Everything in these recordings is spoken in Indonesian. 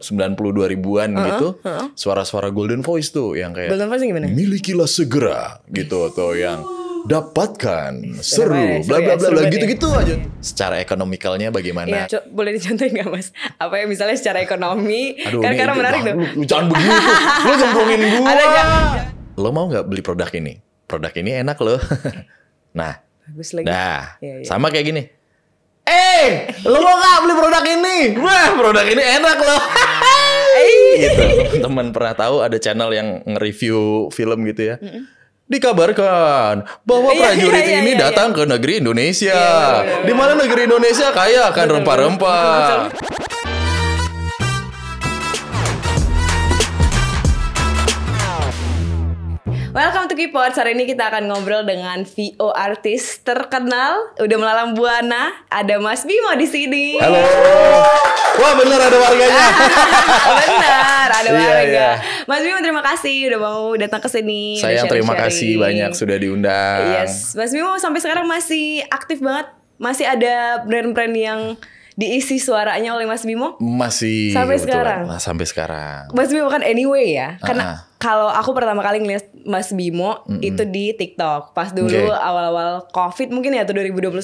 90 2000-an gitu. Suara-suara Golden Voice tuh yang kayak Golden Voice gimana? Milikilah segera gitu tuh yang dapatkan seru bla bla bla gitu-gitu aja. Secara ekonomikalnya bagaimana? Iya, boleh dicontohin gak Mas? Apa ya misalnya secara ekonomi? Aduh, karena menarik tuh. Lu jangan begitu. Lu nyemplungin gua. Jangan. Lo mau gak beli produk ini? Produk ini enak loh. Nah, Bagus lagi. nah, Iya. sama kayak gini. Lo mau gak beli produk ini? Wah, produk ini enak loh. Gitu. Teman pernah tahu ada channel yang nge-review film gitu ya. Dikabarkan bahwa prajurit ini datang ke negeri Indonesia. Di mana negeri Indonesia kaya akan rempah-rempah. Welcome to Keypods. Hari ini kita akan ngobrol dengan VO artis terkenal, udah melalang buana. Ada Mas Bimo di sini. Halo. Wah, bener ada warganya. Benar, ada warga. Iya. Mas Bimo terima kasih udah mau datang ke sini. Saya terima kasih banyak sudah diundang. Yes, Mas Bimo sampai sekarang masih aktif banget. Masih ada brand-brand yang diisi suaranya oleh Mas Bimo? Masih sampai kebetulan. sekarang. Nah, sampai sekarang. Mas Bimo kan anyway ya. Karena kalau aku pertama kali ngeliat Mas Bimo itu di TikTok. Pas dulu awal-awal Covid mungkin ya tuh 2021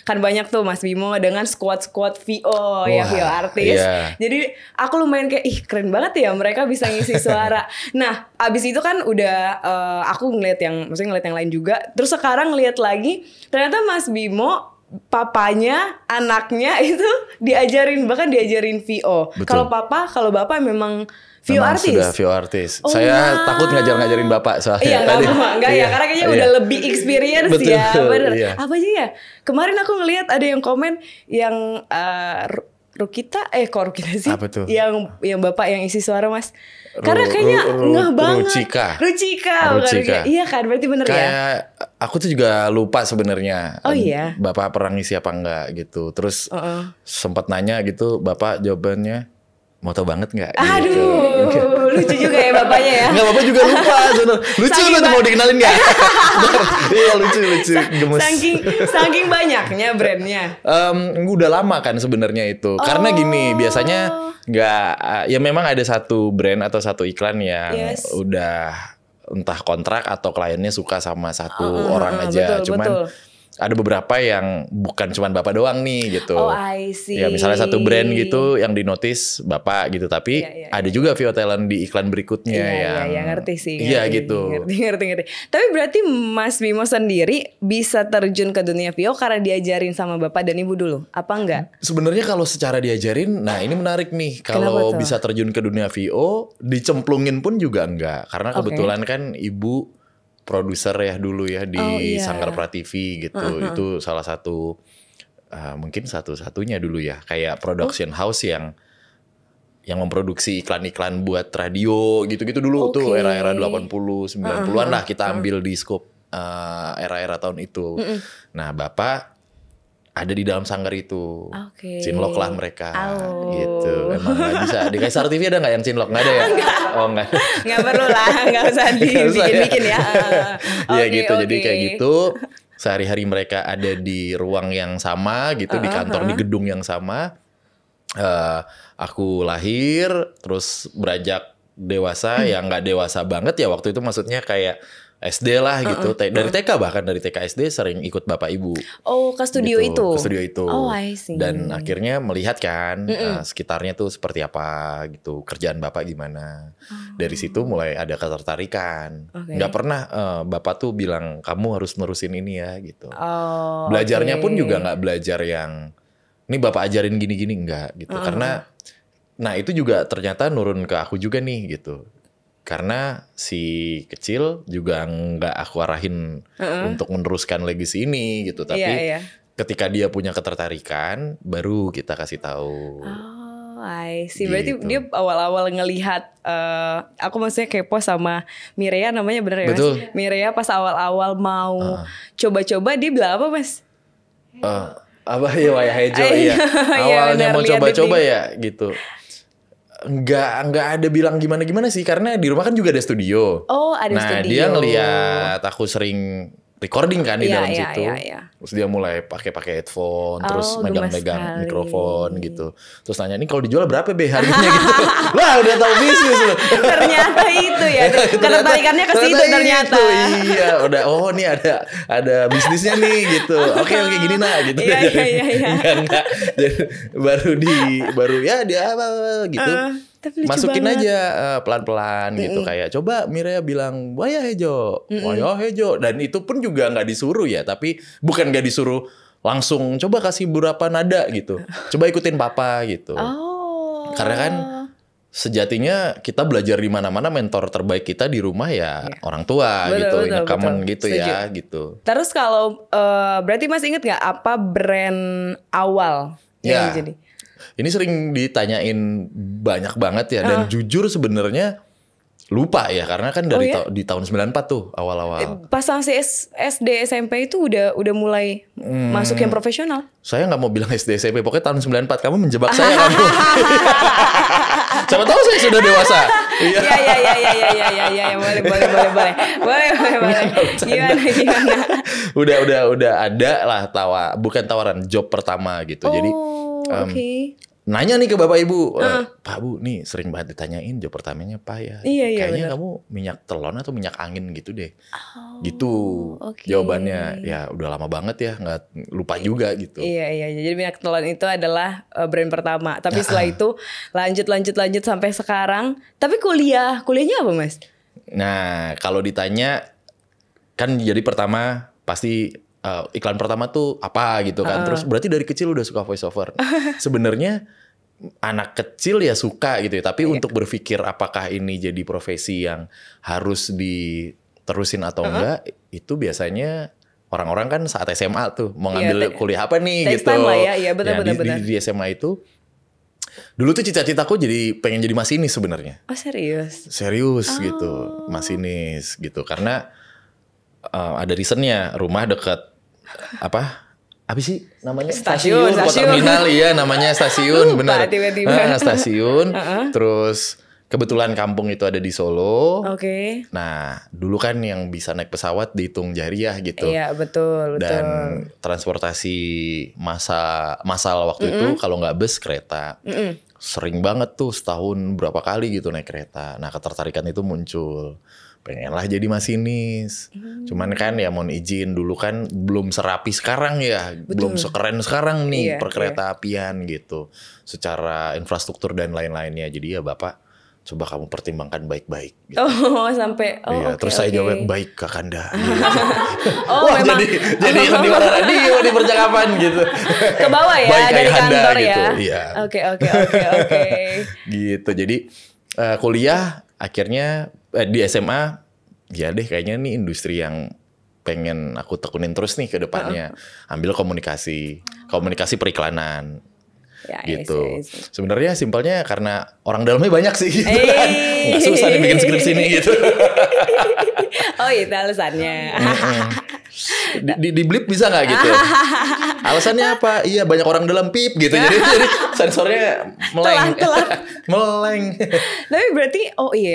kan banyak tuh Mas Bimo dengan squad-squad VO ya, VO artis. Iya. Jadi aku lumayan kayak ih keren banget ya mereka bisa ngisi suara. Nah, abis itu kan udah aku ngeliat maksudnya ngeliat yang lain juga. Terus sekarang ngeliat lagi ternyata Mas Bimo papanya, anaknya itu bahkan diajarin VO. Kalau bapak memang VO artis. Sudah VO artis. Saya takut ngajarin bapak soalnya. Iya, enggak ya, karena kayaknya udah lebih experience. Betul, ya. Bener. Iya. Apa aja ya? Kemarin aku ngelihat ada yang komen yang Rukita sih? Apa tuh? Yang bapak yang isi suara Mas. Karena kayaknya ngeh banget. Rucika. Iya kan, berarti bener kayak, ya. Aku tuh juga lupa sebenarnya. Oh iya. Bapak pernah ngisi apa enggak gitu. Terus sempat nanya gitu, bapak jawabannya mau tau banget nggak? Aduh, gitu. lucu juga ya bapaknya ya. Nggak, bapak juga lupa. Lucu lu mau dikenalin nggak? Iya lucu. Gemes. Saking banyaknya brandnya. Udah lama kan sebenarnya itu. Karena gini, biasanya nggak. Ya memang ada satu brand atau satu iklan yang udah entah kontrak atau kliennya suka sama satu orang aja. Betul. Ada beberapa yang bukan cuma bapak doang nih gitu. Oh, I see. Ya misalnya satu brand gitu yang dinotis bapak gitu, tapi ada juga VO talent di iklan berikutnya yang ngerti sih. Iya gitu. Ngerti. Tapi berarti Mas Bimo sendiri bisa terjun ke dunia VO karena diajarin sama bapak dan ibu dulu, apa enggak? Sebenarnya kalau secara diajarin, nah ini menarik nih. Kalau bisa terjun ke dunia VO, dicemplungin pun juga enggak, karena kebetulan kan ibu produser ya dulu ya di Sanggar Prativi gitu. Itu salah satu mungkin satu-satunya dulu ya kayak production house yang memproduksi iklan-iklan buat radio gitu-gitu dulu tuh era-era 80 90-an lah kita ambil di scope era-era tahun itu. Nah, bapak ada di dalam sanggar itu, cinlok lah mereka, gitu. Emang nggak bisa di Kaisar TV ada nggak yang cinlok? Nggak ada ya? Nggak perlu lah, nggak usah dibikin ya. Iya gitu, jadi kayak gitu. Sehari-hari mereka ada di ruang yang sama, gitu, di kantor di gedung yang sama. Aku lahir, terus beranjak dewasa, yang nggak dewasa banget ya waktu itu, maksudnya kayak SD lah gitu, dari TK bahkan dari TK SD sering ikut bapak ibu. Oh, ke studio gitu, itu? Ke studio itu. Oh, I see. Dan akhirnya melihat kan sekitarnya tuh seperti apa gitu, kerjaan bapak gimana. Dari situ mulai ada ketertarikan. Nggak pernah bapak tuh bilang kamu harus nerusin ini ya gitu. Belajarnya pun juga nggak belajar yang ini bapak ajarin gini-gini, enggak gitu. Karena nah itu juga ternyata nurun ke aku juga nih gitu. Karena si kecil juga nggak aku arahin untuk meneruskan legacy ini gitu, tapi ketika dia punya ketertarikan, baru kita kasih tahu. Oh, I see. Berarti Gitu. dia awal-awal ngelihat, aku maksudnya kepo sama Mireya namanya bener ya Mas? Betul. Mireya pas awal-awal mau coba-coba dia bilang apa Mas? Apa ya Waya Hejo ya. Awalnya mau coba-coba ya gitu. Nggak ada bilang gimana sih, karena di rumah kan juga ada studio. Oh, ada studio. Nah, dia ngelihat aku sering recording kan di dalam Iya, situ. iya. Terus dia mulai pakai headphone, terus Oh, gemes megang-megang sekali. mikrofon gitu. Terus nanya, "Ini kalau dijual berapa be harganya?" gitu. Wah, udah tahu bisnis loh. Ternyata itu ya. Ketertarikannya ke situ ternyata. Itu, iya, udah oh nih ada bisnisnya nih gitu. Oke gini nah gitu. Iya. Enggak. Jadi baru ya dia apa gitu. Tapi lucu Masukin banget. aja pelan-pelan gitu, kayak coba Mireya bilang waya hejo, dan itu pun juga nggak disuruh ya, tapi bukan nggak disuruh langsung coba kasih beberapa nada gitu, coba ikutin papa gitu. Oh. Karena kan sejatinya kita belajar di mana-mana, mentor terbaik kita di rumah ya orang tua gitu, common gitu. Setuju. Ya gitu. Terus kalau berarti Mas inget nggak apa brand awal yang jadi? Ini sering ditanyain banyak banget ya, dan jujur sebenarnya lupa ya, karena kan dari di tahun 94 tuh awal-awal. Pas masih SD SMP itu udah mulai masuk yang profesional. Saya nggak mau bilang SD SMP, pokoknya tahun 94 kamu menjebak saya kamu. Siapa tahu saya sudah dewasa. Iya, boleh. Gimana? Udah ada lah bukan tawaran, job pertama gitu. Jadi nanya nih ke bapak ibu, Pak Bu nih sering banget ditanyain job pertamanya apa ya? Iya, kayaknya bener. kamu minyak telon atau minyak angin gitu deh. Gitu jawabannya. Ya udah lama banget ya, nggak lupa juga gitu. Iya. Jadi minyak telon itu adalah brand pertama. Tapi setelah itu lanjut sampai sekarang. Tapi kuliahnya apa Mas? Nah kalau ditanya kan jadi pertama pasti iklan pertama tuh apa gitu kan. Terus berarti dari kecil udah suka voice over. Sebenarnya anak kecil ya suka gitu ya. Tapi untuk berpikir apakah ini jadi profesi yang harus diterusin atau enggak, itu biasanya orang-orang kan saat SMA tuh mau ngambil kuliah apa nih gitu. Time lah ya, iya benar. Di SMA itu dulu tuh cita-citaku pengen jadi masinis sebenarnya. Oh serius? Serius gitu, masinis gitu. Karena ada reasonnya, rumah dekat apa sih namanya stasiun terminal, iya namanya stasiun. Lupa, benar tiba-tiba. Stasiun. Terus kebetulan kampung itu ada di Solo. Oke. Nah dulu kan yang bisa naik pesawat dihitung jariah gitu. Iya betul. Dan transportasi massal waktu itu kalau nggak bus, kereta. Sering banget tuh setahun berapa kali gitu naik kereta. Nah ketertarikan itu muncul, pengenlah jadi masinis. Cuman kan ya mohon izin, dulu kan belum serapi sekarang ya. Belum sekeren sekarang nih perkereta apian gitu. Secara infrastruktur dan lain-lainnya. Jadi ya Bapak, coba kamu pertimbangkan baik-baik gitu. Oh sampai Terus saya jawab baik Kakanda gitu. Wah memang jadi sandiwara radio di percakapan gitu. Ke bawah ya baik dari Kakanda, kantor gitu. ya. Iya. Oke. Gitu. Jadi kuliah akhirnya di SMA ya deh kayaknya nih industri yang pengen aku tekunin terus nih ke depannya. Ambil komunikasi periklanan. Ya, gitu. isi. Sebenarnya simpelnya karena orang dalamnya banyak sih gitu kan. Nggak susah nih bikin skripsi nih gitu. Oh itu alasannya. Di blip bisa nggak gitu? Alasannya apa? Iya banyak orang dalam pip gitu. Jadi sensornya meleng. Meleng. Tapi berarti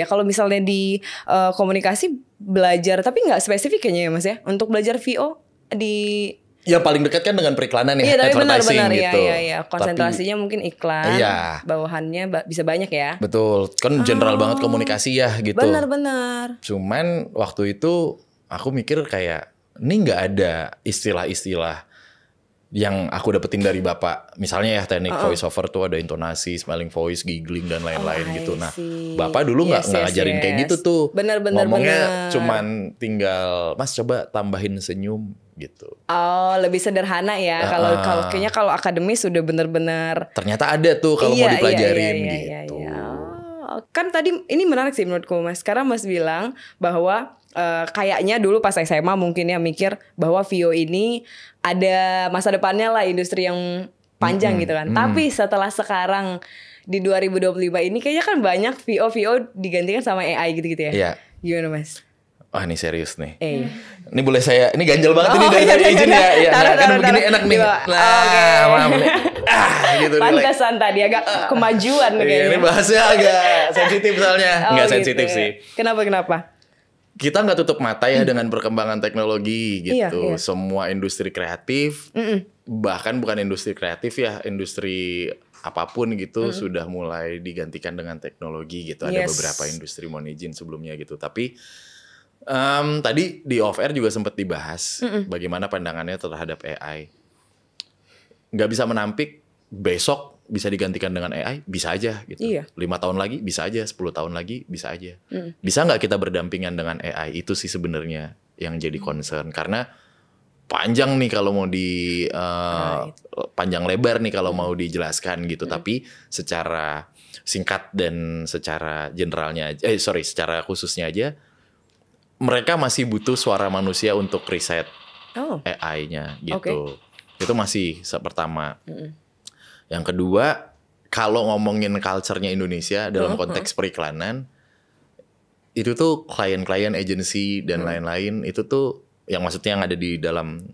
kalau misalnya di komunikasi belajar, tapi nggak spesifik kayaknya ya Mas ya, untuk belajar VO di yang paling dekat kan dengan periklanan ya, tapi advertising benar gitu. Iya. Konsentrasinya mungkin iklan, bawahannya bisa banyak ya. Betul, kan general banget komunikasi ya gitu. Benar. Cuman waktu itu aku mikir kayak ini nggak ada istilah-istilah yang aku dapetin dari Bapak. Misalnya ya teknik voice over tuh ada intonasi, smiling voice, giggling dan lain-lain gitu. Nah, Bapak dulu nggak ngajarin kayak gitu tuh. Benar. Ngomongnya cuman tinggal, Mas coba tambahin senyum gitu. Oh, lebih sederhana ya. Kalau kayaknya kalau akademis sudah benar-benar. Ternyata ada tuh kalau mau dipelajarin gitu. Kan tadi ini menarik sih menurutku Mas. Sekarang Mas bilang bahwa kayaknya dulu pas SMA mungkin ya mikir bahwa VO ini ada masa depannya lah, industri yang panjang gitu kan. Tapi setelah sekarang di 2025 ini kayaknya kan banyak VO digantikan sama AI gitu-gitu ya. Iya. Gimana Mas? Wah ini serius nih. Ini boleh saya, ini ganjel banget ini dari izin ya. Ya kan begini enak nih. Nah, gitu. Pantesan tadi agak kemajuan kayaknya. Ini bahasnya agak sensitif soalnya. Enggak sensitif sih. Kenapa? kita nggak tutup mata ya dengan perkembangan teknologi gitu. Iya. Semua industri kreatif, bahkan bukan industri kreatif ya, industri apapun gitu sudah mulai digantikan dengan teknologi gitu. Ada beberapa industri, mohon izin sebelumnya gitu. Tapi tadi di off air juga sempat dibahas bagaimana pandangannya terhadap AI. Nggak bisa menampik besok bisa digantikan dengan AI, bisa aja gitu. 5 tahun lagi bisa aja, 10 tahun lagi bisa aja. Bisa nggak kita berdampingan dengan AI? Itu sih sebenarnya yang jadi concern. Karena panjang nih kalau mau panjang lebar nih kalau mau dijelaskan gitu. Tapi secara singkat dan secara generalnya, secara khususnya aja, mereka masih butuh suara manusia untuk riset AI-nya gitu. Itu masih pertama. Yang kedua, kalau ngomongin culture-nya Indonesia dalam konteks periklanan, itu tuh klien-klien agency dan lain-lain, itu tuh yang maksudnya yang ada di dalam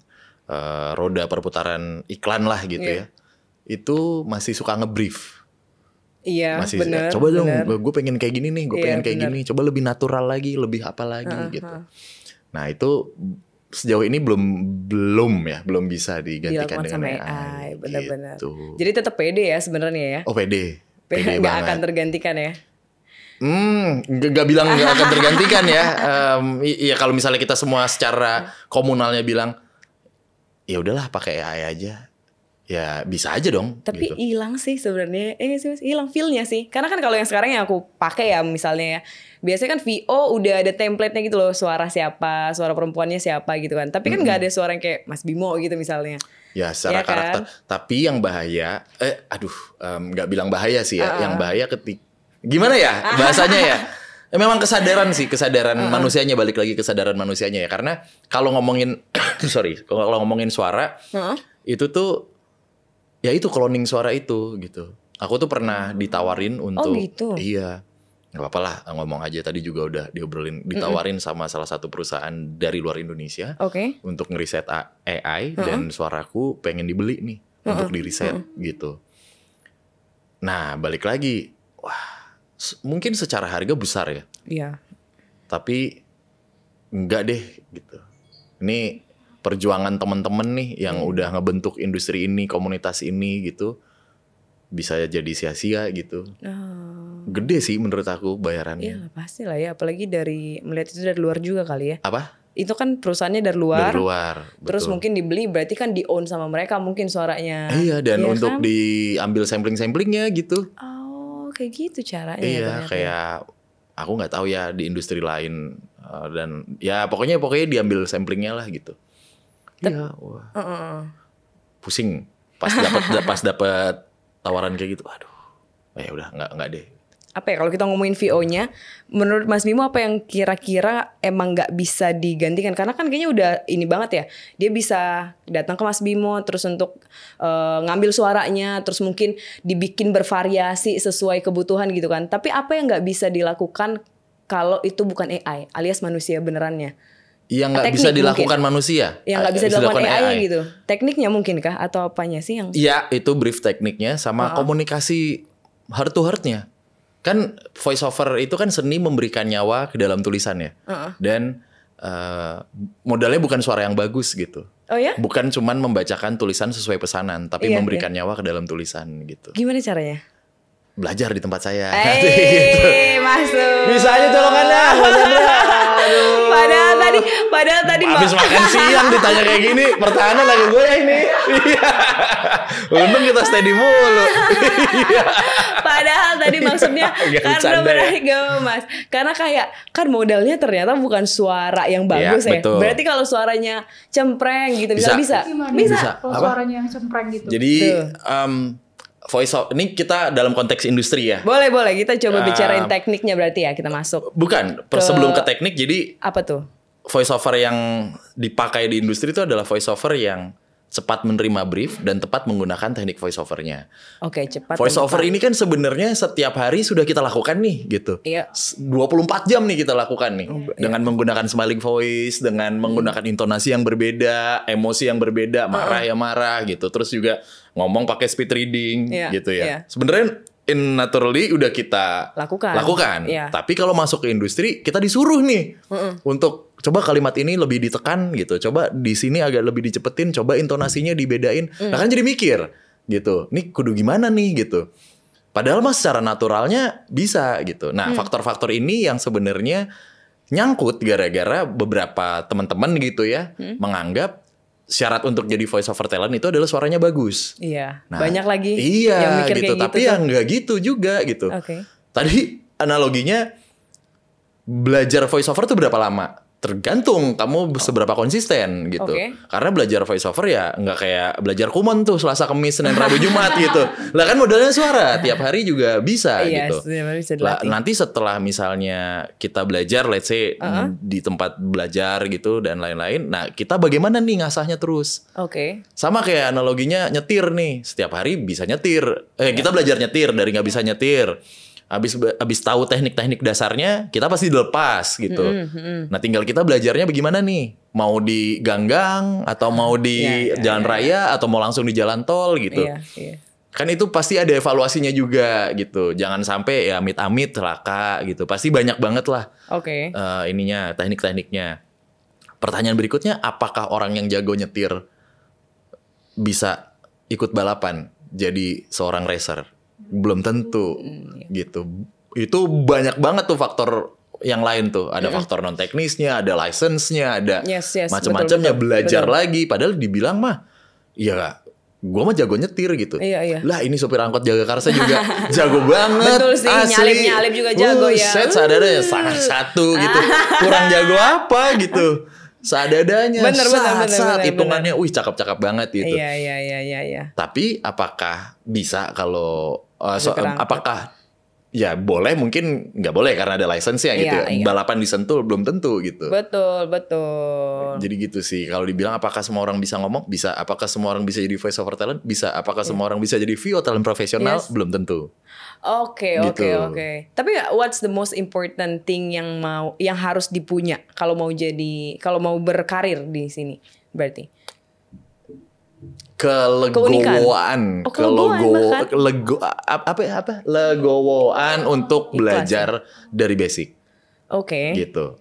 roda perputaran iklan lah gitu ya. Itu masih suka ngebrief. Iya, masih bener, coba dong, gue pengen kayak gini nih, gue pengen kayak gini, coba lebih natural lagi, lebih apa lagi gitu. Nah itu sejauh ini belum bisa digantikan dengan AI. Benar-benar. Gitu. Jadi tetap pede ya sebenarnya ya. Oh pede Nggak akan tergantikan ya. Nggak bilang nggak akan tergantikan ya. Iya kalau misalnya kita semua secara komunalnya bilang, ya udahlah pakai AI aja. Ya bisa aja dong. Tapi gitu. hilang sih sebenarnya, hilang feel-nya sih. Karena kan kalau yang sekarang yang aku pakai ya misalnya ya, biasanya kan VO udah ada template-nya gitu loh, suara siapa, suara perempuannya siapa gitu kan. Tapi kan nggak ada suara yang kayak Mas Bimo gitu misalnya. Ya secara karakter. Kan? Tapi yang bahaya, nggak bilang bahaya sih ya. Yang bahaya gimana ya bahasanya ya? Memang kesadaran manusianya, balik lagi kesadaran manusianya ya. Karena kalau ngomongin, kalau ngomongin suara, itu tuh ya itu cloning suara itu gitu. Aku tuh pernah ditawarin untuk gitu? Iya. Gak apa-apa lah ngomong aja, tadi juga udah ditawarin sama salah satu perusahaan dari luar Indonesia untuk ngeriset AI dan suaraku pengen dibeli nih untuk diriset gitu. Nah balik lagi, mungkin secara harga besar ya. Iya. Tapi enggak deh gitu. Ini perjuangan teman-teman nih yang udah ngebentuk industri ini, komunitas ini gitu, bisa jadi sia-sia gitu. Gede sih menurut aku bayarannya. Iya pasti lah ya, apalagi melihat itu dari luar juga kali ya. Apa? Itu kan perusahaannya dari luar. Terus betul. mungkin dibeli, berarti kan di own sama mereka mungkin suaranya. Iya dan untuk diambil sampling-samplingnya gitu. Oh kayak gitu caranya. Iya kayak aku nggak tahu ya di industri lain dan ya pokoknya diambil samplingnya lah gitu. Iya, pusing pas dapat tawaran kayak gitu. Aduh, ya udah nggak deh. Apa ya kalau kita ngomongin VO-nya, menurut Mas Bimo apa yang kira-kira emang nggak bisa digantikan? Karena kan kayaknya udah ini banget ya. Dia bisa datang ke Mas Bimo terus untuk ngambil suaranya, terus mungkin dibikin bervariasi sesuai kebutuhan gitu kan. Tapi apa yang nggak bisa dilakukan kalau itu bukan AI, alias manusia benerannya? Yang nggak bisa dilakukan manusia. Yang nggak bisa dilakukan AI gitu. Tekniknya mungkin kah atau apanya sih yang? Iya itu brief tekniknya sama komunikasi heart to heartnya. Kan voice over itu kan seni memberikan nyawa ke dalam tulisannya. Dan modalnya bukan suara yang bagus gitu. Oh ya? Bukan cuman membacakan tulisan sesuai pesanan, tapi memberikan nyawa ke dalam tulisan gitu. Gimana caranya? Belajar di tempat saya. Gitu. Masuk. Bisa aja colongannya. Padahal tadi habis makan siang ditanya kayak gini, pertahanan lagi gue ya ini. Untung kita steady mulu. Padahal tadi maksudnya karena menarik Mas. Karena kayak kan modalnya ternyata bukan suara yang bagus ya. Betul. Berarti kalau suaranya cempreng gitu bisa. Kalau suaranya yang cempreng gitu. Jadi voice over ini kita dalam konteks industri ya. Boleh kita coba bicarain tekniknya berarti ya kita masuk. Bukan, sebelum ke teknik jadi apa tuh? Voice over yang dipakai di industri itu adalah voice over yang cepat menerima brief dan tepat menggunakan teknik voice overnya. Oke, cepat. Voice over ini kan sebenarnya setiap hari sudah kita lakukan nih gitu. Iya. 24 jam nih kita lakukan nih. Dengan menggunakan smiling voice, dengan menggunakan intonasi yang berbeda, emosi yang berbeda, marah ya marah gitu. Terus juga ngomong pakai speed reading gitu ya. Sebenarnya in naturally udah kita lakukan. Iya. Tapi kalau masuk ke industri kita disuruh nih untuk coba kalimat ini lebih ditekan gitu. Coba di sini agak lebih dicepetin, coba intonasinya dibedain. Nah kan jadi mikir gitu. Nih kudu gimana nih gitu. Padahal mas secara naturalnya bisa gitu. Nah faktor-faktor ini yang sebenarnya nyangkut gara-gara beberapa teman-teman gitu ya menganggap syarat untuk jadi voice over talent itu adalah suaranya bagus. Iya. Nah, banyak lagi iya, yang mikir gitu. kayak Tapi gitu. ya nggak gitu juga gitu. Oke. Tadi analoginya belajar voice over itu berapa lama? Tergantung kamu seberapa konsisten gitu. Oke. Karena belajar voice over ya nggak kayak belajar kumon tuh Selasa, Kamis, Senin, Rabu, Jumat gitu. Lah kan modalnya suara tiap hari juga bisa gitu. Bisa Lah, dilatih. nanti setelah misalnya kita belajar, let's say di tempat belajar gitu dan lain-lain. Nah kita bagaimana nih ngasahnya terus? Oke. Sama kayak analoginya nyetir nih. Setiap hari bisa nyetir. Kita belajar nyetir dari nggak bisa nyetir. Abis tahu teknik-teknik dasarnya, kita pasti dilepas gitu. Nah tinggal kita belajarnya bagaimana nih? Mau di ganggang atau mau di jalan raya atau mau langsung di jalan tol gitu. Iya. Kan itu pasti ada evaluasinya juga gitu. Jangan sampai ya amit-amit celaka gitu. Pasti banyak banget lah Oke. ininya teknik-tekniknya. Pertanyaan berikutnya, apakah orang yang jago nyetir bisa ikut balapan jadi seorang racer? Belum tentu gitu. Itu banyak banget tuh faktor yang lain tuh. Ada faktor non teknisnya, ada license-nya, ada macam-macamnya, belajar lagi. Padahal dibilang mah ya gue mah jago nyetir gitu. Iya. Lah ini sopir angkot Jakarta juga jago banget. Betul sih, asli. nyalip juga jago ya. Set seadanya salah satu gitu. Kurang jago apa gitu. Seadadanya. Bener, hitungannya wih cakep-cakep banget gitu. Iya. Tapi apakah bisa kalau Supir angkot. apakah ya boleh, mungkin nggak boleh karena ada license-nya gitu. Iya. Balapan di Sentul belum tentu gitu. Betul. Jadi gitu sih. Kalau dibilang apakah semua orang bisa ngomong? Bisa. Apakah semua orang bisa jadi voice over talent? Bisa. Apakah semua orang bisa jadi VO talent profesional? Yes. Belum tentu. Oke. Gitu. Tapi what's the most important thing yang harus dipunya kalau mau berkarir di sini berarti? Kelegoan, legowoan untuk belajar dari basic. Oke. Gitu.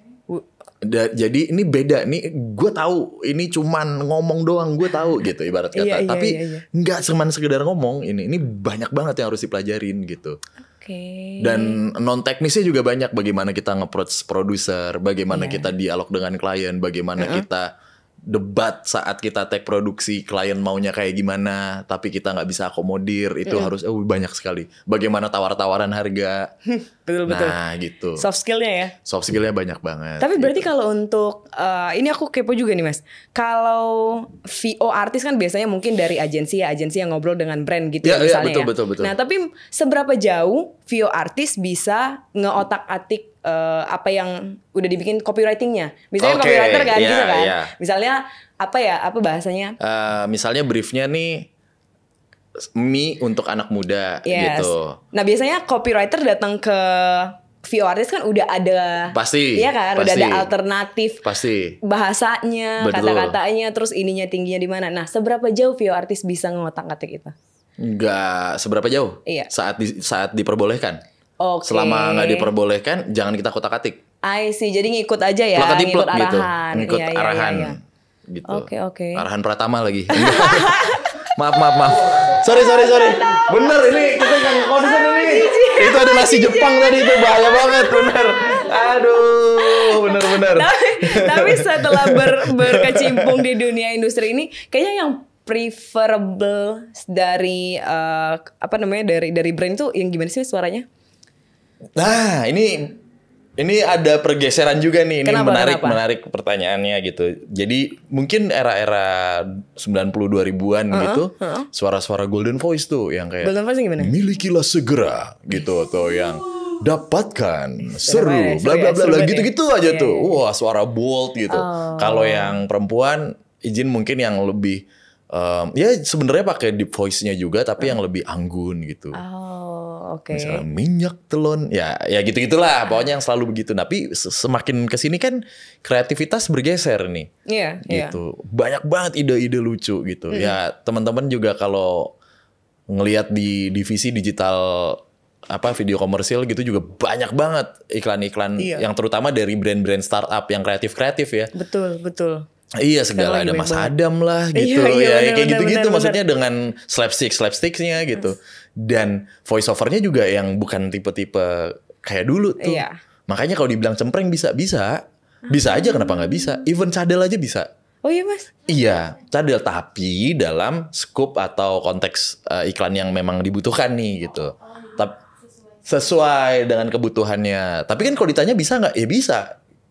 Jadi ini beda nih, gue tahu ini cuman ngomong doang, gue tahu gitu ibarat kata. Iya. Tapi nggak cuman sekedar ngomong, ini banyak banget yang harus dipelajarin gitu. Oke. Dan non teknisnya juga banyak, bagaimana kita nge-approach produser, bagaimana kita dialog dengan klien, bagaimana kita debat saat kita take produksi, klien maunya kayak gimana tapi kita nggak bisa akomodir, itu harus banyak sekali. Bagaimana tawar-tawaran harga. Betul. Nah gitu. Soft skillnya banyak banget. Tapi berarti kalau untuk ini aku kepo juga nih mas. Kalau VO artis kan biasanya mungkin dari agensi yang ngobrol dengan brand gitu ya misalnya. Betul. Nah tapi seberapa jauh VO artis bisa ngeotak-atik apa yang udah dibikin copywritingnya? Misalnya copywriter kan gitu kan. Misalnya apa bahasanya? Misalnya briefnya nih mie untuk anak muda gitu. Nah biasanya copywriter datang ke VO artis kan udah ada, pasti, iya kan, udah ada alternatif, pasti bahasanya, kata-katanya, terus ininya tingginya di mana. Nah seberapa jauh VO artis bisa ngotak-ngatik itu? Nggak seberapa jauh. Iya. Saat diperbolehkan. Oke. Selama nggak diperbolehkan, jangan kita kotak-atik. I see, jadi ngikut aja ya, ngikut arahan. Gitu. Ngikut arahan. Iya. Gitu. Oke. Arahan Pratama lagi. maaf. Sorry. Bener ini kita nggak konsen ini. Itu ada nasi Jepang tadi, itu bahaya banget, bener. Aduh, bener. Tapi setelah berkecimpung di dunia industri ini, kayaknya yang preferable dari dari brand itu yang gimana sih suaranya? Nah, ini ada pergeseran juga nih. Ini menarik pertanyaannya gitu. Jadi mungkin era-era 90 2000-an gitu, suara-suara golden voice tuh yang kayak golden voice gimana? Milikilah segera gitu, atau yang dapatkan seru bla bla bla gitu-gitu aja tuh. Wah, suara bold gitu. Kalau yang perempuan izin mungkin yang lebih ya sebenarnya pakai deep voice-nya juga, tapi yang lebih anggun gitu. Oke. Misalnya minyak telon, ya gitu-gitulah. Pokoknya yang selalu begitu. Tapi semakin kesini kan kreativitas bergeser nih. Iya. Gitu. Banyak banget ide-ide lucu gitu. Ya teman-teman juga kalau ngelihat di divisi digital video komersil gitu juga banyak banget iklan-iklan yang terutama dari brand-brand startup yang kreatif ya. Betul. Iya, segala ada Mas Adam lah gitu kayak gitu-gitu maksudnya dengan slapsticknya gitu. Dan voice overnya juga yang bukan tipe-tipe kayak dulu tuh. Iya. Makanya kalau dibilang cempreng bisa aja, kenapa nggak bisa? Even cadel aja bisa. Oh iya Mas? Iya, cadel, tapi dalam scope atau konteks iklan yang memang dibutuhkan nih gitu. Sesuai dengan kebutuhannya. Tapi kan kalau ditanya bisa nggak? Ya bisa.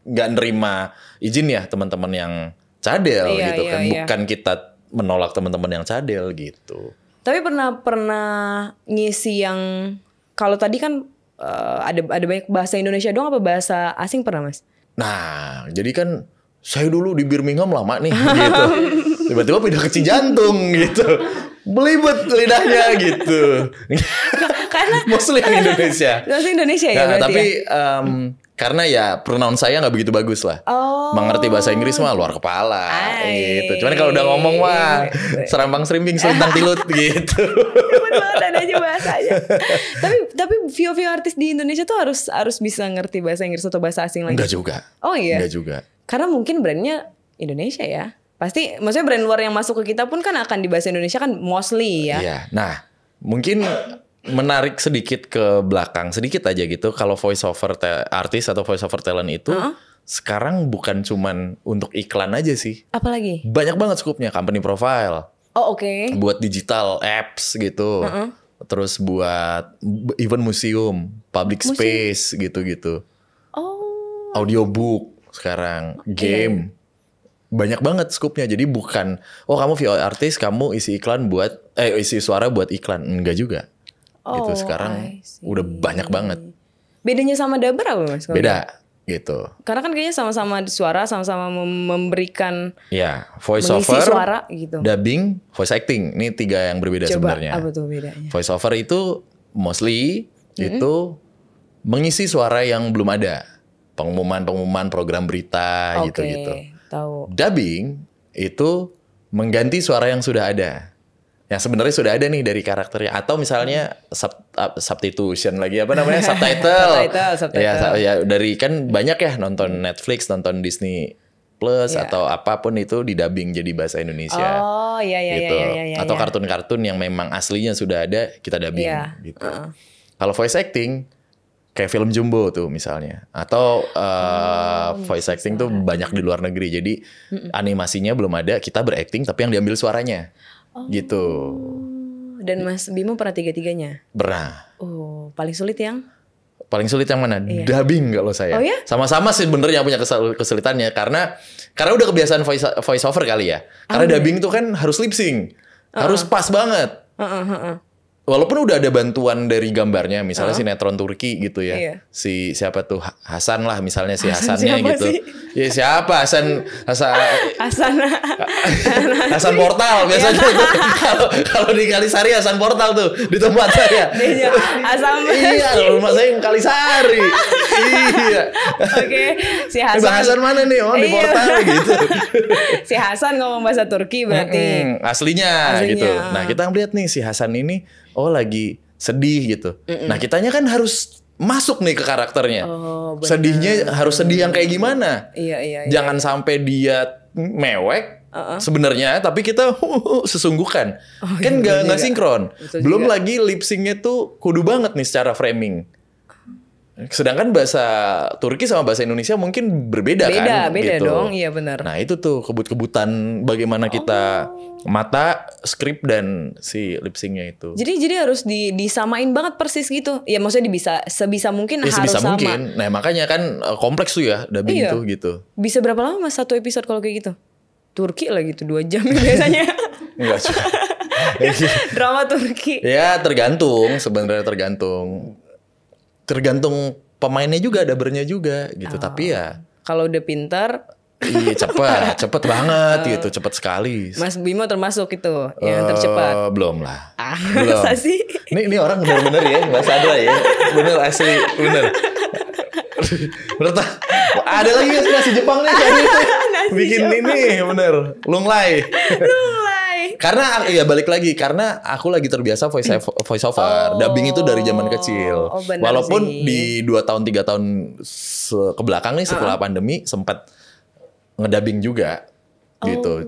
Nggak nerima izin ya teman-teman yang cadel gitu kan. Bukan kita menolak teman-teman yang cadel gitu. Tapi pernah ngisi yang kalau tadi kan ada banyak bahasa Indonesia doang apa bahasa asing pernah Mas? Nah, jadi kan saya dulu di Birmingham lama nih gitu. Tiba-tiba pindah ke Cijantung gitu. Belibet lidahnya gitu. Karena mostly Indonesia. Bahasa Indonesia ya berarti. Tapi karena ya pronoun saya nggak begitu bagus lah. Mengerti bahasa Inggris mah luar kepala gitu. Cuman kalau udah ngomong mah serambang-serimbing selintang tilut gitu. Ada aja bahasanya. tapi VO artis di Indonesia tuh harus bisa ngerti bahasa Inggris atau bahasa asing lagi. Enggak juga. Oh iya. Enggak juga. Karena mungkin brandnya Indonesia ya. Pasti maksudnya brand luar yang masuk ke kita pun kan akan di bahasa Indonesia kan mostly ya. Iya. Nah, mungkin menarik sedikit ke belakang sedikit aja gitu. Kalau voice over artis atau voice over talent itu sekarang bukan cuman untuk iklan aja sih. Apalagi? Banyak banget skupnya, company profile. Oh, oke. Buat digital apps gitu. Terus buat even museum, public space gitu-gitu. Oh. Audiobook sekarang, game. Banyak banget skupnya. Jadi bukan kamu VO artis, kamu isi iklan buat isi suara buat iklan. Enggak juga. Gitu sekarang udah banyak banget. Bedanya sama dubber apa Mas? Beda gitu. Karena kan kayaknya sama-sama suara, sama-sama memberikan voice over, suara gitu. Dubbing, voice acting. Ini 3 yang berbeda sebenarnya. Apa tuh bedanya? Voice over itu mostly itu mengisi suara yang belum ada. Pengumuman program berita gitu-gitu. Tahu. Dubbing itu mengganti suara yang sudah ada. Yang sebenarnya sudah ada nih dari karakternya, atau misalnya substitution lagi subtitle. Ya dari kan banyak ya nonton Netflix, nonton Disney Plus atau apapun itu didubbing jadi bahasa Indonesia. Oh iya gitu. Atau kartun-kartun yang memang aslinya sudah ada kita dubbing gitu. Kalau voice acting kayak film Jumbo tuh misalnya, atau voice acting tuh banyak di luar negeri. Jadi animasinya belum ada, kita berakting tapi yang diambil suaranya. Gitu. Dan Mas Bimo pernah 3-tiganya? Pernah. Oh, paling sulit yang? Paling sulit yang mana? Dubbing kalau saya. Oh ya? Sama-sama sih sebenarnya punya kesulitannya karena udah kebiasaan voice over kali ya. Karena dubbing tuh kan harus lip sync. Harus pas banget. Walaupun udah ada bantuan dari gambarnya, misalnya sinetron Turki gitu ya. Si siapa tuh Hasan lah misalnya si Hasannya gitu. Sih? Ya siapa Hasan Portal biasanya tuh. Kalau di Kalisari Hasan Portal tuh di tempat saya. Iya, rumah saya yang Kalisari. Iya. Oke, si Hasan. Bang Hasan mana nih? Oh, di Portal gitu. Si Hasan ngomong bahasa Turki berarti. Aslinya gitu. Nah, kita ngeliat nih si Hasan ini lagi sedih gitu. Nah, kitanya kan harus masuk nih ke karakternya. Sedihnya harus sedih yang kayak gimana? Iya. Jangan sampai dia mewek sebenarnya, tapi kita sesungguhkan. Kan nggak sinkron. Belum lagi lip syncnya tuh kudu banget nih secara framing. Sedangkan bahasa Turki sama bahasa Indonesia mungkin berbeda kan? Beda gitu. dong, iya benar. Nah itu tuh kebut-kebutan bagaimana kita mata, skrip dan si lip syncnya itu. Jadi harus disamain banget persis gitu. Ya maksudnya sebisa mungkin harus sebisa sama. Mungkin. Nah makanya kan kompleks tuh ya dubbing tuh gitu. Bisa berapa lama Mas satu episode kalau kayak gitu? Turki lah gitu 2 jam biasanya. Enggak sih. Drama Turki. Ya tergantung, sebenarnya tergantung pemainnya juga, dubbernya juga gitu. Tapi ya kalau udah pintar, iya cepet banget gitu, cepet sekali. Mas Bimo termasuk itu yang tercepat. Belum lah. Belum. Masa sih? Ini orang bener-bener ya, Mas Adra ya, bener asli, bener. Bener ada lagi nasi Jepang nih tadi itu bikin ini bener lunglai. Karena ya balik lagi karena aku lagi terbiasa voice over. Dubbing itu dari zaman kecil. Walaupun di 2 tahun 3 tahun ke belakang nih setelah pandemi sempat ngedubbing juga gitu.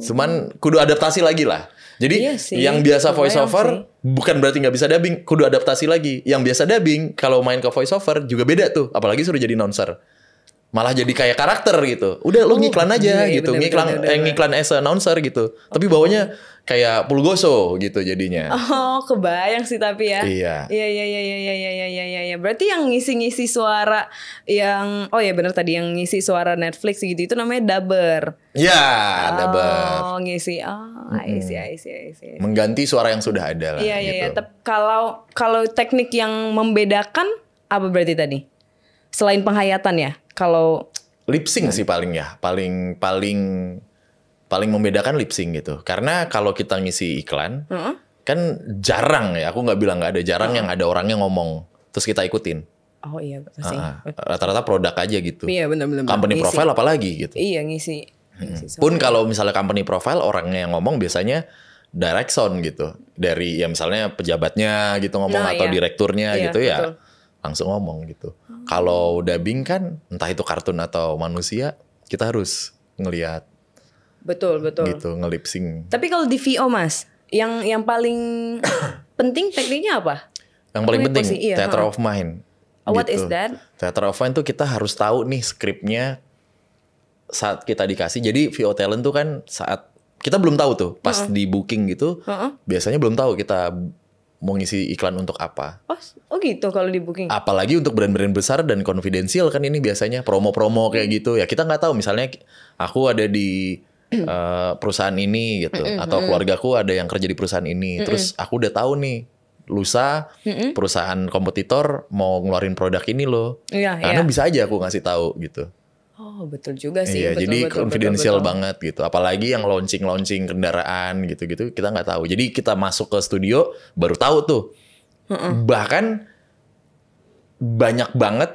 Cuman kudu adaptasi lagi lah. Jadi yang biasa voice over bukan berarti nggak bisa dubbing, kudu adaptasi lagi. Yang biasa dubbing kalau main ke voice over juga beda tuh, apalagi suruh jadi announcer. Malah jadi kayak karakter gitu. Udah lu ngiklan aja gitu, ngiklan as announcer gitu. Tapi bawanya kayak Pulgoso gitu jadinya. Oh, kebayang sih tapi ya. Iya. Iya. Berarti yang ngisi-ngisi suara yang benar tadi yang ngisi suara Netflix gitu itu namanya dubber. Iya, dubber. Oh, ngisi. I see. Mengganti suara yang sudah ada lah gitu. Iya. Kalau teknik yang membedakan apa berarti tadi? Selain penghayatan ya? Kalau lip sync sih paling membedakan lip sync gitu. Karena kalau kita ngisi iklan, kan jarang ya. Aku nggak bilang nggak ada, jarang yang ada orangnya ngomong terus kita ikutin. Oh iya pasti. Rata-rata produk aja gitu. Iya benar. Company ngisi. profile apalagi gitu. Iya ngisi. Pun kalau misalnya company profile orangnya yang ngomong biasanya direct sound gitu. Dari ya misalnya pejabatnya gitu ngomong atau direkturnya gitu ya. Betul. Langsung ngomong gitu. Kalau dubbing kan entah itu kartun atau manusia, kita harus ngelihat. Betul. Gitu, nge-lip sync. Tapi kalau di VO Mas, yang paling penting tekniknya apa? Yang paling penting theater of mind. What gitu. is that? Theater of mind tuh kita harus tahu nih skripnya saat kita dikasih. Jadi VO talent tuh kan saat kita belum tahu tuh pas di booking gitu, biasanya belum tahu kita mau ngisi iklan untuk apa. Oh gitu kalau di booking. Apalagi untuk brand-brand besar dan konfidensial kan ini biasanya promo-promo kayak gitu ya. Kita nggak tahu misalnya aku ada di perusahaan ini gitu atau keluargaku ada yang kerja di perusahaan ini. Terus aku udah tahu nih lusa perusahaan kompetitor mau ngeluarin produk ini loh. Karena bisa aja aku ngasih tahu gitu. Oh betul juga sih. Iya, jadi confidential banget gitu. Apalagi yang launching kendaraan gitu-gitu kita nggak tahu. Jadi kita masuk ke studio baru tahu tuh. Bahkan banyak banget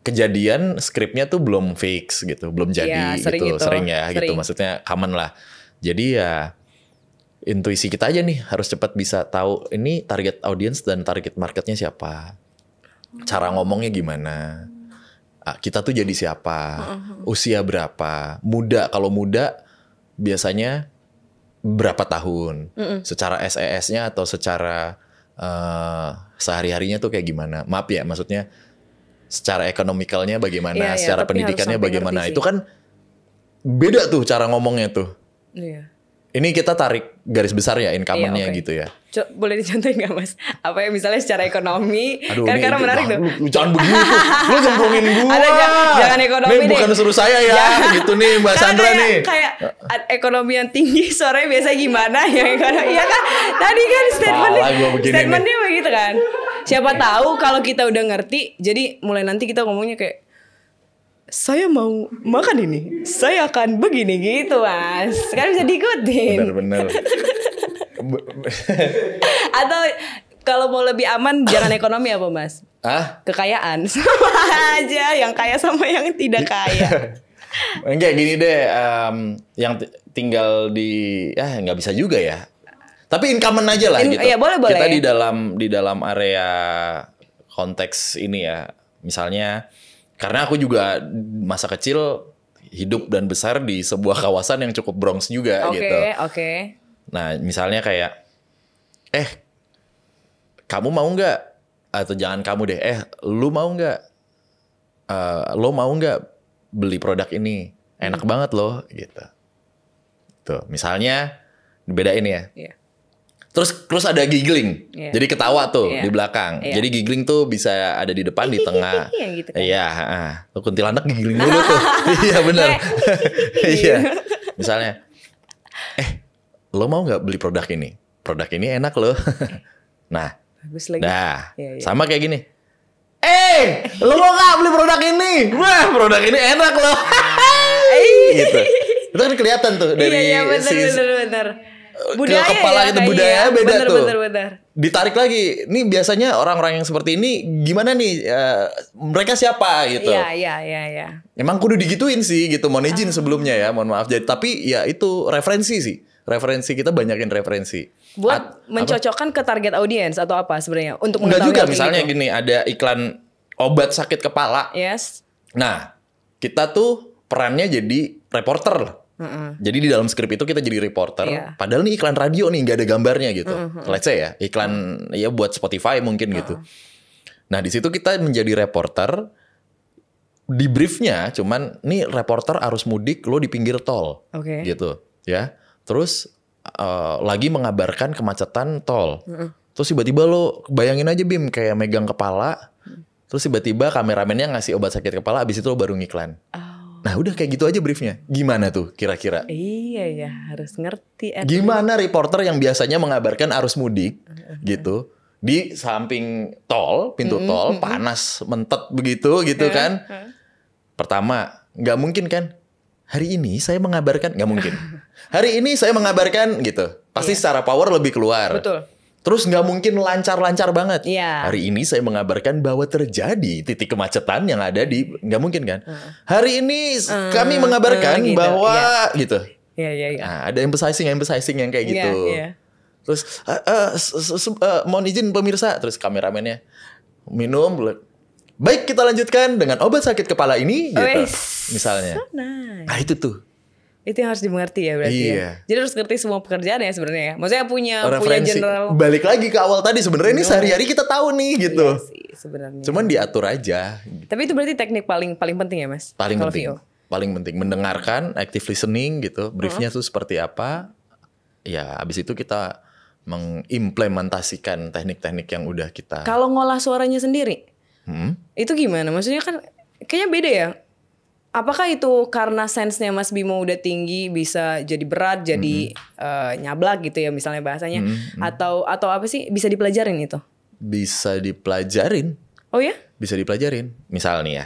kejadian skripnya tuh belum fix gitu, belum jadi sering gitu. Maksudnya common lah. Jadi ya intuisi kita aja nih harus cepat bisa tahu ini target audience dan target marketnya siapa. Cara ngomongnya gimana. Kita tuh jadi siapa, usia berapa, muda. Kalau muda biasanya berapa tahun, secara SES-nya atau secara sehari-harinya tuh kayak gimana. Maaf ya, maksudnya secara ekonomikalnya bagaimana, secara pendidikannya bagaimana. Itu kan beda tuh cara ngomongnya tuh. Iya. Ini kita tarik garis besar ya income-nya gitu ya. Boleh dicontohin gak Mas? Apa ya misalnya secara ekonomi? Aduh, kan karena menarik tuh. Lu jangan begitu. Lu nyemplungin gua. Jangan ekonomi nih. Bukan suruh saya ya. Gitu nih Mbak Sandra nih. Kayak ekonomi yang tinggi suaranya biasa gimana ya ekonomi. Ya kan tadi kan statementnya begitu kan. Siapa tahu kalau kita udah ngerti. Jadi mulai nanti kita ngomongnya kayak saya mau makan ini, saya akan begini gitu Mas. Kan bisa diikutin. Benar. Atau kalau mau lebih aman jangan ekonomi apa Mas? Kekayaan. Sama aja yang kaya sama yang tidak kaya. Enggak gini deh, yang tinggal di nggak bisa juga ya. Tapi income aja lah gitu. Iya, boleh. Kita di dalam area konteks ini ya. Misalnya karena aku juga masa kecil hidup dan besar di sebuah kawasan yang cukup Bronx juga gitu. Oke. Nah, misalnya kayak kamu mau nggak? Atau jangan kamu deh. Lu mau nggak? Lo mau nggak beli produk ini? Enak banget loh gitu. Tuh, misalnya bedain ya. Iya. Terus ada giggling, jadi ketawa tuh di belakang. Jadi giggling tuh bisa ada di depan, di tengah. Gitu kan. Iya, kuntilanak giggling dulu tuh. Iya benar. Iya. Misalnya, lo mau nggak beli produk ini? Produk ini enak loh. Nah, bagus lagi. Sama kayak gini. Lo mau nggak beli produk ini? Wah, produk ini enak loh. Gitu. Itu kan kelihatan tuh dari benar. Budaya ke kepala ya, itu budaya beda tuh. Bener. Ditarik lagi. Nih biasanya orang-orang yang seperti ini gimana nih? Mereka siapa gitu? Iya. Emang kudu digituin sih gitu. Mohon izin sebelumnya ya. Mohon maaf. Jadi tapi ya itu referensi sih. referensi kita banyakin referensi. Buat mencocokkan ke target audiens atau apa sebenarnya? Untuk enggak juga, gitu. misalnya gini, ada iklan obat sakit kepala. Yes. Nah, kita tuh perannya jadi reporter. Jadi di dalam skrip itu kita jadi reporter. Padahal nih iklan radio nih, nggak ada gambarnya gitu. Let's say ya, iklan ya buat Spotify mungkin gitu. Nah, di situ kita menjadi reporter. Di briefnya cuman nih reporter arus mudik, lo di pinggir tol, gitu ya. Terus lagi mengabarkan kemacetan tol. Terus tiba-tiba lo bayangin aja Bim kayak megang kepala. Terus tiba-tiba kameramennya ngasih obat sakit kepala, abis itu lo baru ngiklan. Nah udah kayak gitu aja briefnya. Gimana tuh kira-kira? Iya ya, harus ngerti. Gimana reporter yang biasanya mengabarkan arus mudik gitu di samping tol, pintu tol, panas mentet begitu gitu kan? Pertama, nggak mungkin kan? Hari ini saya mengabarkan, nggak mungkin. Hari ini saya mengabarkan gitu. Pasti secara power lebih keluar. Betul. Terus nggak mungkin lancar-lancar banget. Iya. Hari ini saya mengabarkan bahwa terjadi titik kemacetan yang ada di, nggak mungkin kan? Hari ini kami mengabarkan gitu, bahwa gitu. Iya. Nah, ada emphasizing yang kayak gitu. Iya. Terus mohon izin pemirsa, terus kameramennya minum. Baik, kita lanjutkan dengan obat sakit kepala ini gitu. Misalnya. So nice. Nah, itu tuh. Itu yang harus dimengerti ya berarti ya. Jadi harus ngerti semua pekerjaan ya sebenarnya. Maksudnya punya general. Balik lagi ke awal tadi, sebenarnya ini sehari-hari kita tahu nih gitu. Iya sih sebenarnya. Cuman diatur aja. Tapi itu berarti teknik paling penting ya Mas? Paling penting. Paling penting mendengarkan, active listening gitu. Briefnya tuh seperti apa. Ya, abis itu kita mengimplementasikan teknik-teknik yang udah kita. Kalau ngolah suaranya sendiri, itu gimana? Maksudnya kan kayaknya beda ya. Apakah itu karena sense-nya Mas Bimo udah tinggi, bisa jadi berat, jadi nyablak gitu ya misalnya bahasanya, atau apa sih, bisa dipelajarin itu? Bisa dipelajarin. Oh ya? Bisa dipelajarin. Misal nih ya,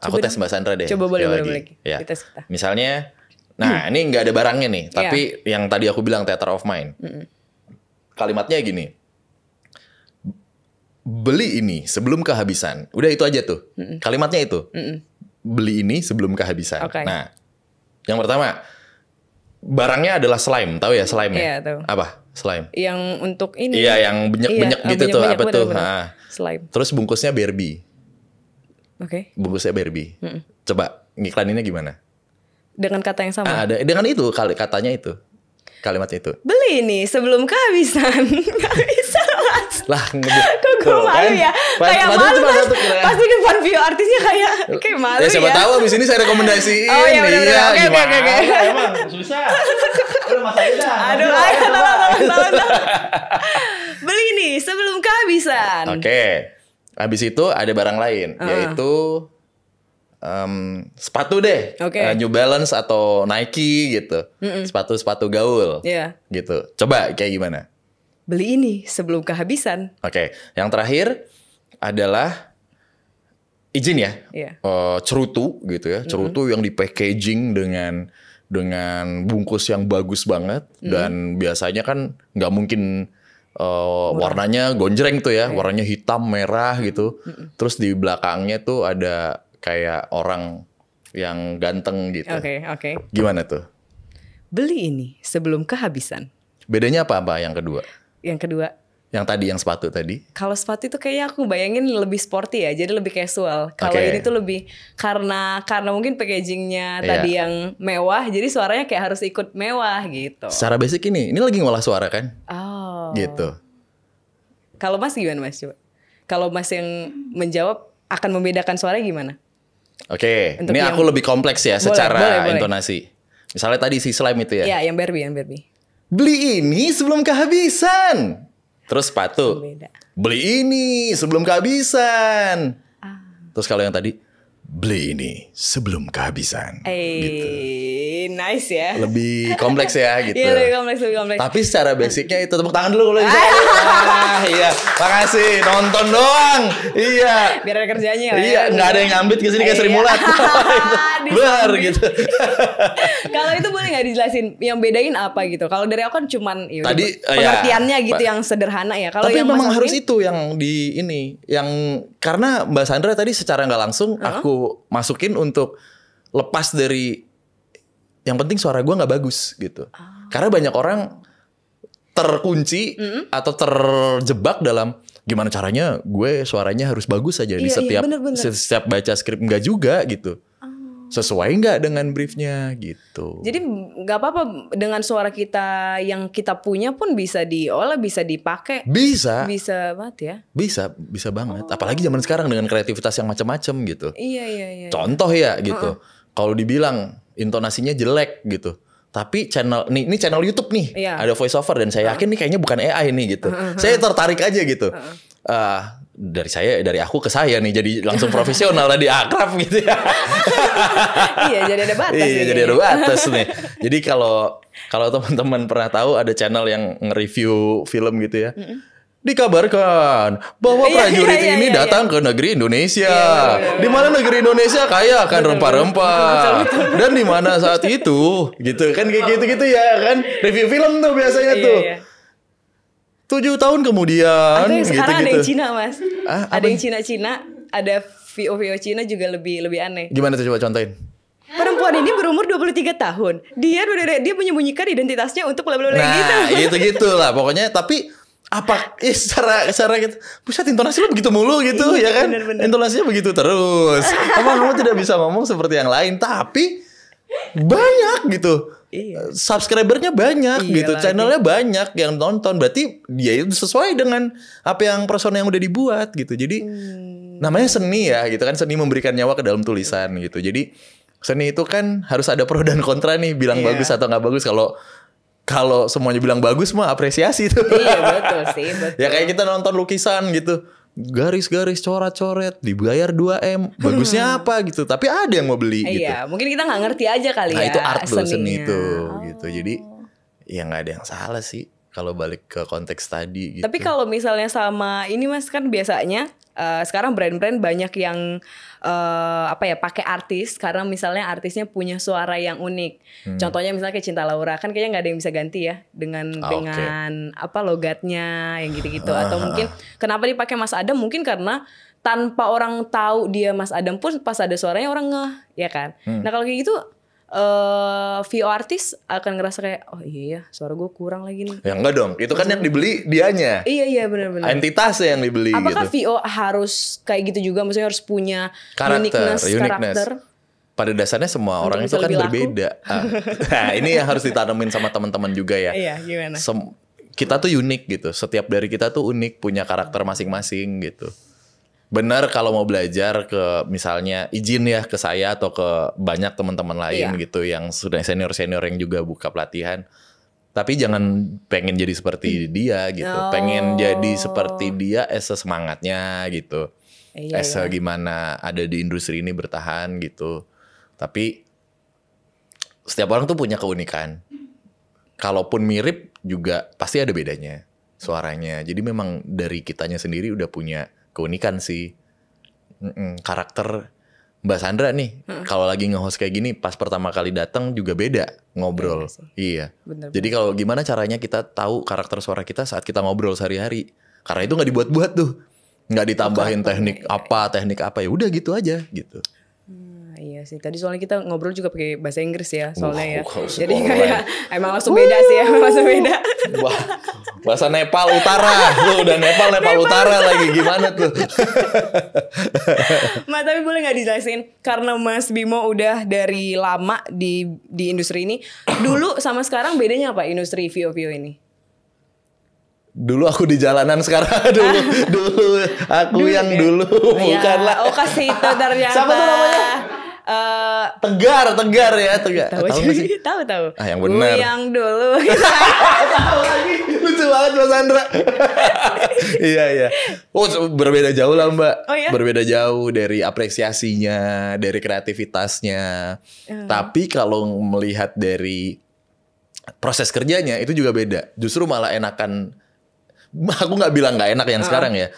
aku tes Mbak Sandra deh. Coba boleh lagi. Ya. Kita. Misalnya, nah ini nggak ada barangnya nih, tapi yang tadi aku bilang theater of mind. Kalimatnya gini. Beli ini sebelum kehabisan. Udah itu aja tuh. Kalimatnya itu. Beli ini sebelum kehabisan. Nah, yang pertama, barangnya adalah slime. Tahu ya slime-nya? Iya, tahu. Apa? Slime. Yang untuk ini. Iya, yang benyek-benyek gitu tuh. Apa tuh? Nah, slime. Terus bungkusnya Barbie. Bungkusnya Barbie. Coba ngiklaninnya gimana? Dengan kata yang sama? Dengan itu, katanya itu. Kalimatnya itu. Beli ini sebelum kehabisan. Gak bisa Mas. Lah, kok gue malu ya? Kayak malu Mas. Pasti depan view artisnya kayak malu ya. Siapa tahu abis ini saya rekomendasiin. Oh iya benar-benar. Oke. Emang susah. Udah Mas Aida. Aduh, tolong. Beli ini sebelum kehabisan. Oke. Habis itu ada barang lain, yaitu sepatu deh, New Balance atau Nike gitu, sepatu gaul, gitu. Coba kayak gimana? Beli ini sebelum kehabisan. Oke. Yang terakhir adalah izin ya, cerutu gitu ya, cerutu yang di packaging dengan bungkus yang bagus banget dan biasanya kan nggak mungkin warnanya gonjreng tuh ya, warnanya hitam merah gitu, terus di belakangnya tuh ada kayak orang yang ganteng gitu. Oke. Gimana tuh? Beli ini sebelum kehabisan. Bedanya apa yang kedua? Yang kedua. Yang tadi, yang sepatu tadi. Kalau sepatu itu kayaknya aku bayangin lebih sporty ya, jadi lebih casual. Kalau ini tuh lebih karena mungkin packagingnya tadi yang mewah, jadi suaranya kayak harus ikut mewah gitu. Secara basic ini lagi ngolah suara kan? Oh. Gitu. Kalau Mas gimana Mas coba? Kalau Mas yang menjawab akan membedakan suaranya gimana? Oke, ini aku lebih kompleks ya secara intonasi. Misalnya tadi si slime itu ya. Iya, yang Barbie. Beli ini sebelum kehabisan. Terus sepatu. Beli ini sebelum kehabisan. Terus kalau yang tadi, beli ini sebelum kehabisan. Gitu. Nice ya. Lebih kompleks ya gitu. Iya, lebih kompleks. Tapi secara basicnya itu, tepuk tangan dulu kalau bisa. Iya, makasih nonton doang. Iya. Biar ada kerjanya. Iya, nggak ada yang nyambit kesini kayak Sri Mulat. Bener gitu. Kalau itu boleh nggak dijelasin yang bedain apa gitu? Kalau dari aku kan cuman tadi pengertiannya gitu yang sederhana ya. Kalau tapi yang memang harus itu yang di ini, yang karena Mbak Sandra tadi secara nggak langsung aku masukin untuk lepas dari yang penting suara gue nggak bagus gitu. Karena banyak orang terkunci atau terjebak dalam gimana caranya gue suaranya harus bagus aja di setiap baca skrip. Enggak juga gitu. Sesuai nggak dengan briefnya gitu. Jadi nggak apa-apa dengan suara kita yang kita punya pun bisa diolah, bisa dipakai. Bisa banget ya. Bisa banget. Apalagi zaman sekarang dengan kreativitas yang macam-macam gitu. Iya. Contoh ya gitu. Kalau dibilang intonasinya jelek gitu. Tapi ini channel YouTube nih, ada voice over dan saya yakin nih kayaknya bukan AI nih gitu. Saya tertarik aja gitu. Dari aku ke saya nih jadi langsung profesional tadi akrab gitu ya. Iya, jadi ada batas. Iya, jadi ada batas nih. Jadi kalau teman-teman pernah tahu ada channel yang nge-review film gitu ya. Dikabarkan bahwa prajurit ini datang ke negeri Indonesia. Di mana negeri Indonesia kaya akan rempah-rempah. Dan di mana saat itu gitu kan kayak gitu-gitu ya kan. Review film tuh biasanya tuh. 7 tahun kemudian gitu, sekarang ada yang Cina mas. Ada yang Cina-Cina. Ada VO Cina juga lebih aneh. Gimana tuh, coba contohin. Perempuan ini berumur 23 tahun. Dia menyembunyikan identitasnya untuk bla-bla-bla gitu. Gitu lah pokoknya. Tapi secara gitu, buset intonasi lu begitu mulu gitu ya kan. Bener. Intonasinya begitu terus. Kamu tidak bisa ngomong seperti yang lain. Tapi banyak gitu. Subscribernya banyak gitu, channelnya banyak yang nonton, berarti dia itu sesuai dengan apa yang persona yang udah dibuat gitu. Jadi namanya seni ya gitu kan, seni memberikan nyawa ke dalam tulisan gitu. Jadi seni itu kan harus ada pro dan kontra nih, bilang bagus atau nggak bagus. Kalau semuanya bilang bagus mah apresiasi tuh. Iya betul sih. Ya kayak kita nonton lukisan gitu. Garis-garis coret-coret dibayar 2M, bagusnya apa gitu, tapi ada yang mau beli gitu. Iya, mungkin kita nggak ngerti aja kali ya. Itu art loh, seni itu gitu. Jadi ya nggak ada yang salah sih kalau balik ke konteks tadi gitu. Tapi kalau misalnya sama ini mas, kan biasanya sekarang brand-brand banyak yang pakai artis karena misalnya artisnya punya suara yang unik. Contohnya misalnya kayak Cinta Laura, kan kayaknya nggak ada yang bisa ganti ya dengan logatnya yang gitu-gitu. Atau mungkin kenapa dipakai Mas Adam, mungkin karena tanpa orang tahu dia Mas Adam pun pas ada suaranya orang ngeh, ya kan. Nah kalau kayak gitu VO artis akan ngerasa kayak oh iya suara gue kurang lagi nih. Ya enggak dong, itu kan yang dibeli dianya. Iya benar-benar. Entitasnya yang dibeli. Apakah gitu. VO harus kayak gitu juga? Maksudnya harus punya uniqueness. karakter? Pada dasarnya semua orang itu kan berbeda. Nah ini yang harus ditanemin sama teman-teman juga ya. Iya gimana? Kita tuh unik gitu. Setiap dari kita tuh unik, punya karakter masing-masing gitu. Benar kalau mau belajar ke misalnya izin ya ke saya atau ke banyak teman-teman lain gitu yang sudah senior-senior yang juga buka pelatihan. Tapi jangan pengen jadi seperti dia gitu. Pengen jadi seperti dia semangatnya gitu. Gimana ada di industri ini bertahan gitu. Tapi setiap orang tuh punya keunikan. Kalaupun mirip juga pasti ada bedanya suaranya. Jadi memang dari kitanya sendiri udah punya keunikan sih. Karakter Mbak Sandra nih kalau lagi nge-host kayak gini pas pertama kali datang juga beda ngobrol. Iya. Bener. Jadi kalau gimana caranya kita tahu karakter suara kita saat kita ngobrol sehari-hari. Karena itu nggak dibuat-buat tuh. Nggak ditambahin teknik apa ya udah gitu aja gitu. Iya sih. Tadi soalnya kita ngobrol juga pakai bahasa Inggris ya soalnya ya. Jadi kayak emang langsung beda sih ya, langsung beda. Wah, bahasa Nepal Utara. Lu udah Nepal Utara lagi gimana tuh? Mas tapi boleh nggak dijelasin karena Mas Bimo udah dari lama di industri ini. Dulu sama sekarang bedanya apa industri VO ini? Dulu aku di jalanan, sekarang dulu aku yang dulu bukanlah. Oh kasih itu ternyata. Siapa tuh namanya? Tegar ya. Tahu. Yang benar. Yang dulu. Tahu lagi. Lucu banget Mas Sandra. Iya. Oh, berbeda jauh lah Mbak. Oh, iya? Berbeda jauh dari apresiasinya, dari kreativitasnya. Tapi kalau melihat dari proses kerjanya itu juga beda. Justru malah enakan. Aku nggak bilang nggak enak yang sekarang ya.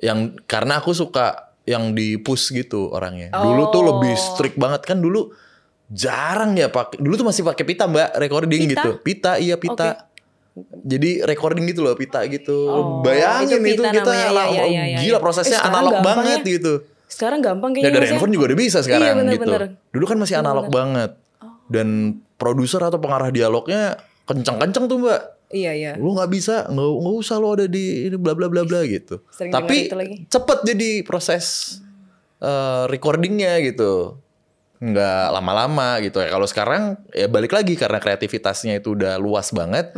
Yang karena aku suka yang di push gitu orangnya. Dulu tuh lebih strict banget kan, dulu jarang ya pakai. Dulu tuh masih pakai pita Mbak, recording gitu. Pita. Okay. Jadi recording gitu loh, pita gitu. Bayangin itu kita gila prosesnya analog banget ya. Gitu. Sekarang gampang kayaknya. Dari handphone juga udah bisa sekarang bener, gitu. Dulu kan masih analog banget. Dan produser atau pengarah dialognya kencang-kencang tuh Mbak. Iya. Lu nggak bisa, nggak usah lo ada di ini bla bla bla bla gitu. Tapi cepet jadi proses recordingnya gitu, nggak lama-lama gitu ya. Kalau sekarang ya balik lagi karena kreativitasnya itu udah luas banget.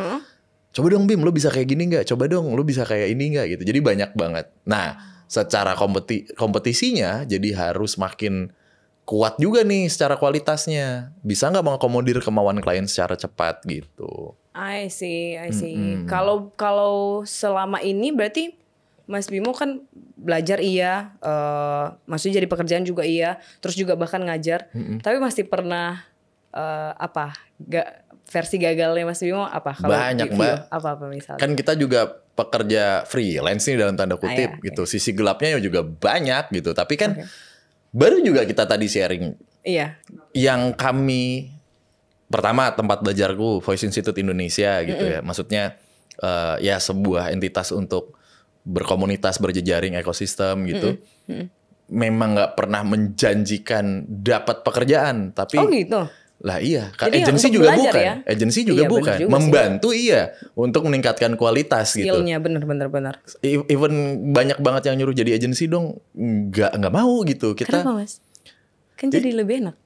Coba dong Bim, lu bisa kayak gini nggak? Coba dong, lu bisa kayak ini nggak gitu. Jadi banyak banget. Nah, secara kompetisinya jadi harus makin kuat juga nih secara kualitasnya. Bisa nggak mengakomodir kemauan klien secara cepat gitu. I see. Kalau selama ini berarti Mas Bimo kan belajar iya, maksudnya jadi pekerjaan juga iya, terus juga bahkan ngajar. Tapi masih pernah versi gagalnya Mas Bimo apa? Kalau banyak Mbak. Apa misalnya? Kan kita juga pekerja freelance nih dalam tanda kutip gitu. Sisi gelapnya juga banyak gitu. Tapi kan baru juga kita tadi sharing. Iya. Yang kami pertama tempat belajarku Voice Institute Indonesia gitu ya. Maksudnya ya sebuah entitas untuk berkomunitas, berjejaring ekosistem gitu. Memang nggak pernah menjanjikan dapat pekerjaan, tapi gitu. Lah iya, agensi juga bukan. Ya? Agensi juga bukan. Juga membantu sih. Iya untuk meningkatkan kualitas gitu. Skillnya benar. Even banyak banget yang nyuruh jadi agensi dong, nggak mau gitu. Kenapa Mas? Kan jadi lebih enak.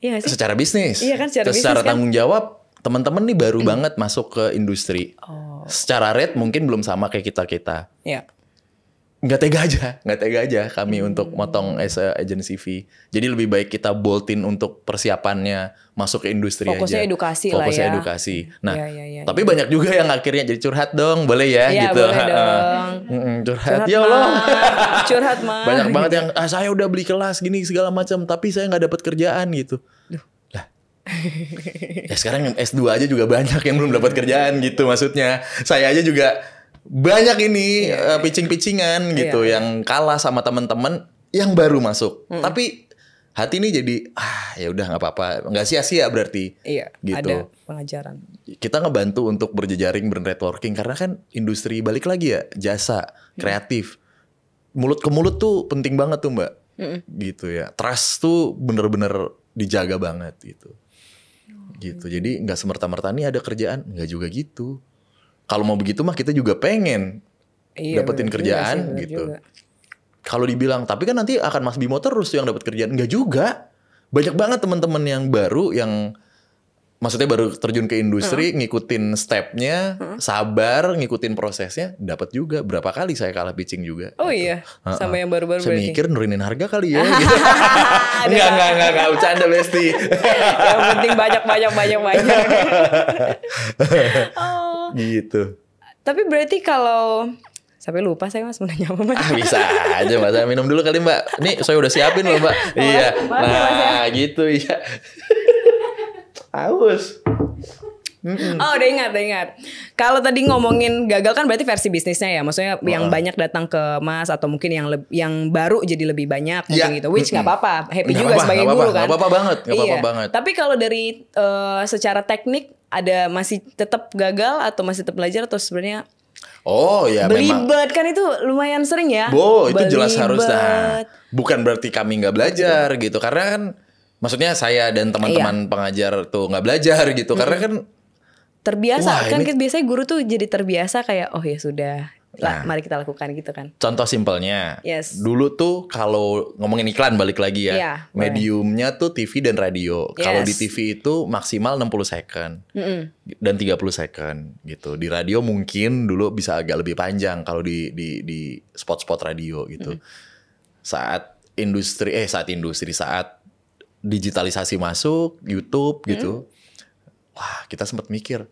Iya gak sih? Secara bisnis. Iya kan secara bisnis. Secara tanggung jawab, teman-teman nih baru banget masuk ke industri. Secara rate mungkin belum sama kayak kita. Iya. Nggak tega aja kami untuk motong as a agency fee. Jadi lebih baik kita boltin untuk persiapannya masuk ke industri Fokusnya aja. Edukasi Fokusnya lah ya. Edukasi. Nah, tapi banyak juga yang akhirnya jadi curhat dong, boleh ya gitu. Boleh dong. Curhat ya Allah. Curhat mah. Banyak banget yang saya udah beli kelas gini segala macam, tapi saya nggak dapat kerjaan gitu. Lah. Ya sekarang S2 aja juga banyak yang belum dapat kerjaan gitu maksudnya. Saya aja juga banyak ini pitching-pitchingan gitu yang kalah sama teman-teman yang baru masuk. Tapi hati ini jadi ya udah nggak apa-apa, nggak sia-sia berarti. Iya. Gitu. Ada pengajaran. Kita ngebantu untuk berjejaring, bernetworking karena kan industri balik lagi ya jasa kreatif. Mulut ke mulut tuh penting banget tuh Mbak. Gitu ya. Trust tuh bener-bener dijaga banget gitu. Gitu. Jadi nggak semerta-merta nih ada kerjaan, nggak juga gitu. Kalau mau begitu mah kita juga pengen dapetin kerjaan gitu. Kalau dibilang tapi kan nanti akan Mas Bimo terus yang dapat kerjaan, enggak juga. Banyak banget teman-teman yang baru yang maksudnya baru terjun ke industri, ngikutin stepnya, sabar, ngikutin prosesnya, dapat juga. Berapa kali saya kalah pitching juga. Oh gitu. Iya, sama yang baru-baru saya berarti. Mikir nurunin harga kali ya. Gitu. Enggak, bercanda Besti. Yang penting banyak. Gitu. Tapi berarti kalau sampai lupa saya Mas mau nanya apa Mas? Bisa aja Mas, saya minum dulu kali Mbak. Nih saya udah siapin loh Mbak. Iya. Nah gitu ya. Aus. Oh udah ingat. Kalau tadi ngomongin gagal kan berarti versi bisnisnya ya. Maksudnya yang banyak datang ke Mas atau mungkin yang baru jadi lebih banyak mungkin gitu. Which nggak apa-apa, happy juga sebagai guru kan. Nggak apa-apa banget. Tapi kalau dari secara teknik ada masih tetap gagal atau masih tetap belajar atau sebenarnya? Oh ya belibet kan itu lumayan sering ya. Itu jelas harus bukan berarti kami nggak belajar gitu. Karena kan maksudnya saya dan teman-teman pengajar tuh nggak belajar gitu. Karena kan terbiasa kan biasanya guru tuh jadi terbiasa kayak oh ya sudah mari kita lakukan gitu kan. Contoh simpelnya dulu tuh kalau ngomongin iklan balik lagi ya mediumnya tuh TV dan radio. Kalau di TV itu maksimal 60 second dan 30 second gitu. Di radio mungkin dulu bisa agak lebih panjang kalau di spot-spot radio gitu. Saat digitalisasi masuk YouTube gitu. Wah, kita sempat mikir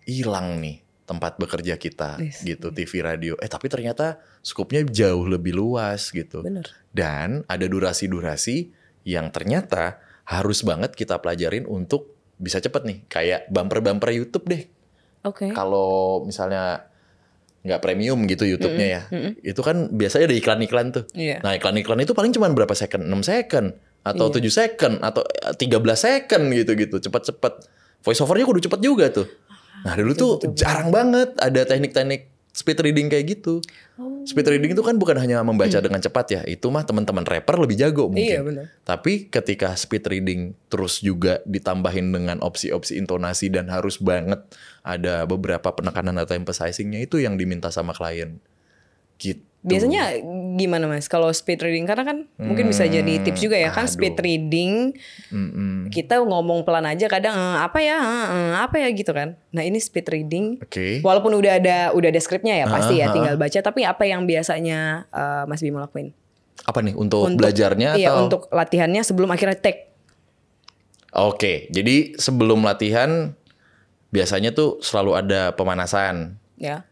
hilang nih tempat bekerja kita gitu, TV radio. Tapi ternyata skupnya jauh lebih luas gitu. Bener. Dan ada durasi-durasi yang ternyata harus banget kita pelajarin untuk bisa cepet nih. Kayak bumper-bumper YouTube deh. Kalau misalnya nggak premium gitu YouTube-nya ya. Itu kan biasanya ada iklan-iklan tuh. Nah iklan-iklan itu paling cuma berapa second? 6 second. Atau 7 second. Atau 13 second gitu-gitu. Cepet-cepet. Voice over-nya kudu cepet juga tuh. Nah dulu tuh jarang banget ada teknik-teknik speed reading kayak gitu. Speed reading itu kan bukan hanya membaca dengan cepat ya. Itu mah teman-teman rapper lebih jago mungkin. Iya, benar. Tapi ketika speed reading terus juga ditambahin dengan opsi-opsi intonasi dan harus banget ada beberapa penekanan atau emphasizing-nya, itu yang diminta sama klien. Gitu. Biasanya gimana Mas kalau speed reading, karena kan mungkin bisa jadi tips juga ya kan speed reading kita ngomong pelan aja kadang apa ya gitu kan. Nah ini speed reading walaupun udah ada skripnya ya pasti ya tinggal baca, tapi apa yang biasanya Mas Bimo lakuin? Apa nih untuk belajarnya iya, atau untuk latihannya sebelum akhirnya take? Oke, jadi sebelum latihan biasanya tuh selalu ada pemanasan. Ya.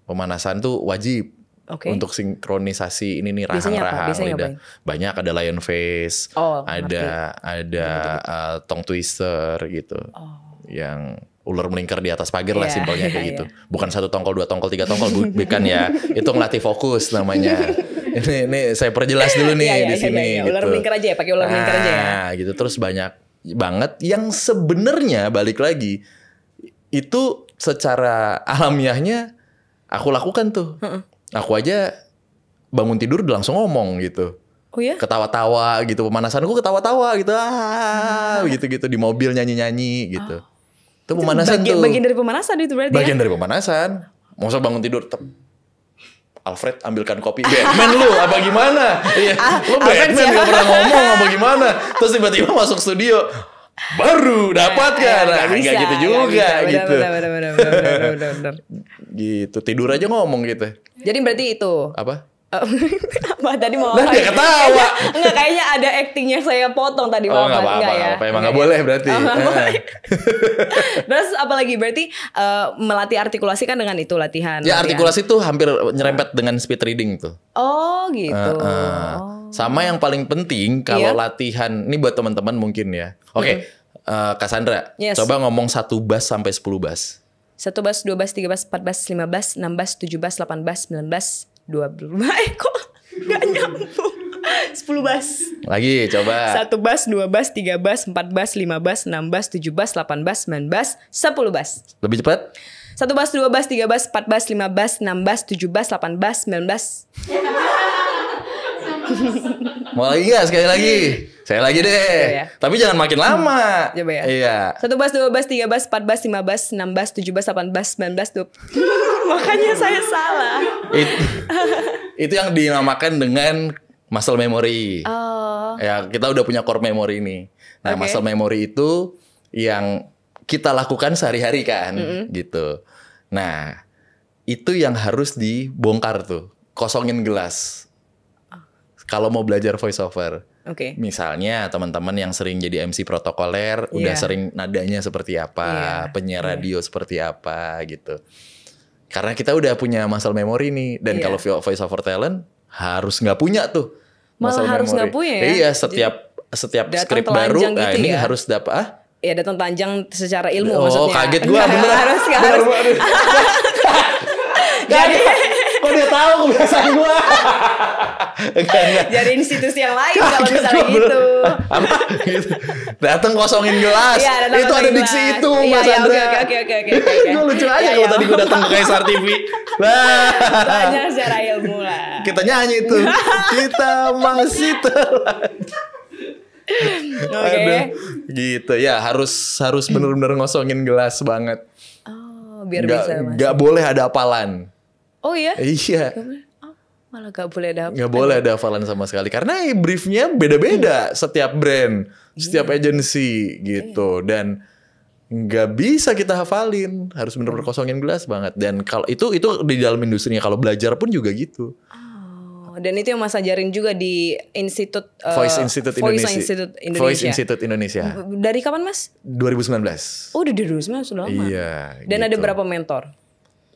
Pemanasan tuh wajib. Untuk sinkronisasi ini nih rahang-rahang lidah. Banyak ada lion face, ada tongue twister gitu. Yang ular melingkar di atas pagar lah simpelnya kayak gitu. Bukan 1 tongkol, 2 tongkol, 3 tongkol, bukan ya. Itu ngelatih fokus namanya. Ini saya perjelas dulu nih di sini gitu. Ular melingkar aja ya, pakai ular melingkar aja ya. Gitu terus banyak banget yang sebenarnya balik lagi itu secara alamiahnya aku lakukan tuh. Aku aja bangun tidur udah langsung ngomong gitu. Oh ya? Ketawa-tawa gitu, pemanasanku ketawa-tawa gitu. Gitu-gitu di mobil nyanyi-nyanyi gitu. Itu pemanasan tuh. Bagian dari pemanasan itu berarti. Bagian dari pemanasan. Masa bangun tidur Alfred ambilkan kopi. Batman lu apa gimana? Iya. Lu Batman gak pernah ngomong apa gimana? Terus tiba-tiba masuk studio baru dapat kan. Gak gitu juga gitu. Benar. Gitu. Tidur aja ngomong gitu. Jadi berarti itu. Apa? Apa tadi mau apa? Dia ketawa. Enggak, kayaknya ada acting yang saya potong tadi. Enggak apa-apa. Emang gak boleh berarti. Terus apalagi berarti melatih artikulasi kan dengan itu latihan. Ya artikulasi tuh hampir nyerempet dengan speed reading tuh. Oh gitu. Sama yang paling penting kalau latihan, ini buat teman-teman mungkin ya. Oke, Cassandra, coba ngomong 1 bass sampai 10 bass. 1 bass, 2 bass, 3 bass, 4 bass, 5 bass, 6 bass, 7 bass, 8 bass, 9 bass, 20. Kok gak nyambung? 10 bass. Lagi coba. 1 bass, 2 bass, 3 bass, 4 bass, 5 bass, 6 bass, 7 bass, 8 bass, 9 bass, 10 bass. Lebih cepat? 1 bass, 2 bass, 3 bass, 4 bass, 5 bass, 6 bass, 7 bass, 8 bass, 9 bass. Mau lagi gak? Sekali lagi. Saya lagi deh. Ya. Tapi jangan makin lama. Coba ya. Iya. 1 bass, 2 bass, 3 bass, 4 bass, 5 bass, 6 bass, 7 bass, 8 bass, 9 bass, 20. Makanya saya salah. Itu yang dinamakan dengan muscle memory. Ya, kita udah punya core memory nih. Nah, muscle memory itu yang kita lakukan sehari-hari kan, gitu. Nah, itu yang harus dibongkar tuh. Kosongin gelas. Kalau mau belajar voice over. Misalnya teman-teman yang sering jadi MC protokoler, udah sering nadanya seperti apa, penyiar radio seperti apa gitu. Karena kita udah punya muscle memory nih, dan kalau voice over talent harus nggak punya tuh. Malah harus nggak punya ya? Iya, setiap skrip baru, gitu ini ya? Harus dapat ya datang telanjang secara ilmu maksudnya. Kaget gue bener. Harus. Jadi kok dia tahu kebiasaan gue? Jadi institusi yang lain kalau misalnya gitu. Apa? Gitu. Datang kosongin gelas. Itu ada diksi itu, Mas Andra. Oke. Gue lucu aja kalau tadi gue datang ke Kaisar TV. Tanya secara ilmu lah. Kita nyanyi itu. Kita masih Aduh, gitu ya, harus benar-benar ngosongin gelas banget. Biar bisa Mas. Gak boleh ada hafalan. Oh iya? Iya. Malah gak boleh ada hafalan. Gak boleh ada hafalan sama sekali. Karena briefnya beda-beda. Setiap brand, setiap agensi gitu. Dan gak bisa kita hafalin. Harus benar-benar kosongin gelas banget. Dan kalau itu di dalam industrinya. Kalau belajar pun juga gitu. Dan itu yang Mas ajarin juga di Institut Voice Institute Indonesia. Voice Institute Indonesia. Dari kapan Mas? 2019. Oh, udah 2019 sudah lama. Iya. Dan gitu. ada berapa mentor?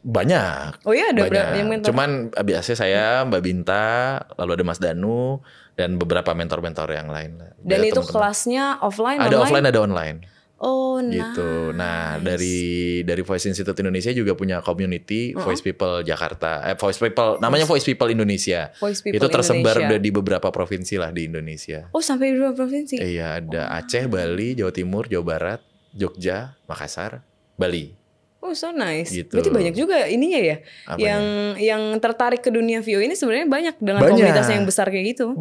Banyak. Oh iya, ada berapa yang mentor? Cuman biasanya saya, Mbak Binta, lalu ada Mas Danu, dan beberapa mentor-mentor yang lain. Dan itu kelasnya offline? Ada offline, ada online. Oh, gitu. Nah, dari Voice Institute Indonesia juga punya community Voice People Jakarta. Voice People, namanya Voice People Indonesia. Voice People itu tersebar Indonesia. udah di beberapa provinsi lah di Indonesia. Oh, sampai di beberapa provinsi? Iya, ada Aceh, Bali, Jawa Timur, Jawa Barat, Jogja, Makassar, Bali. Oh, so nice. Gitu. Berarti banyak juga ininya ya. Apanya? Yang tertarik ke dunia VO ini sebenarnya banyak dengan komunitas yang besar kayak gitu.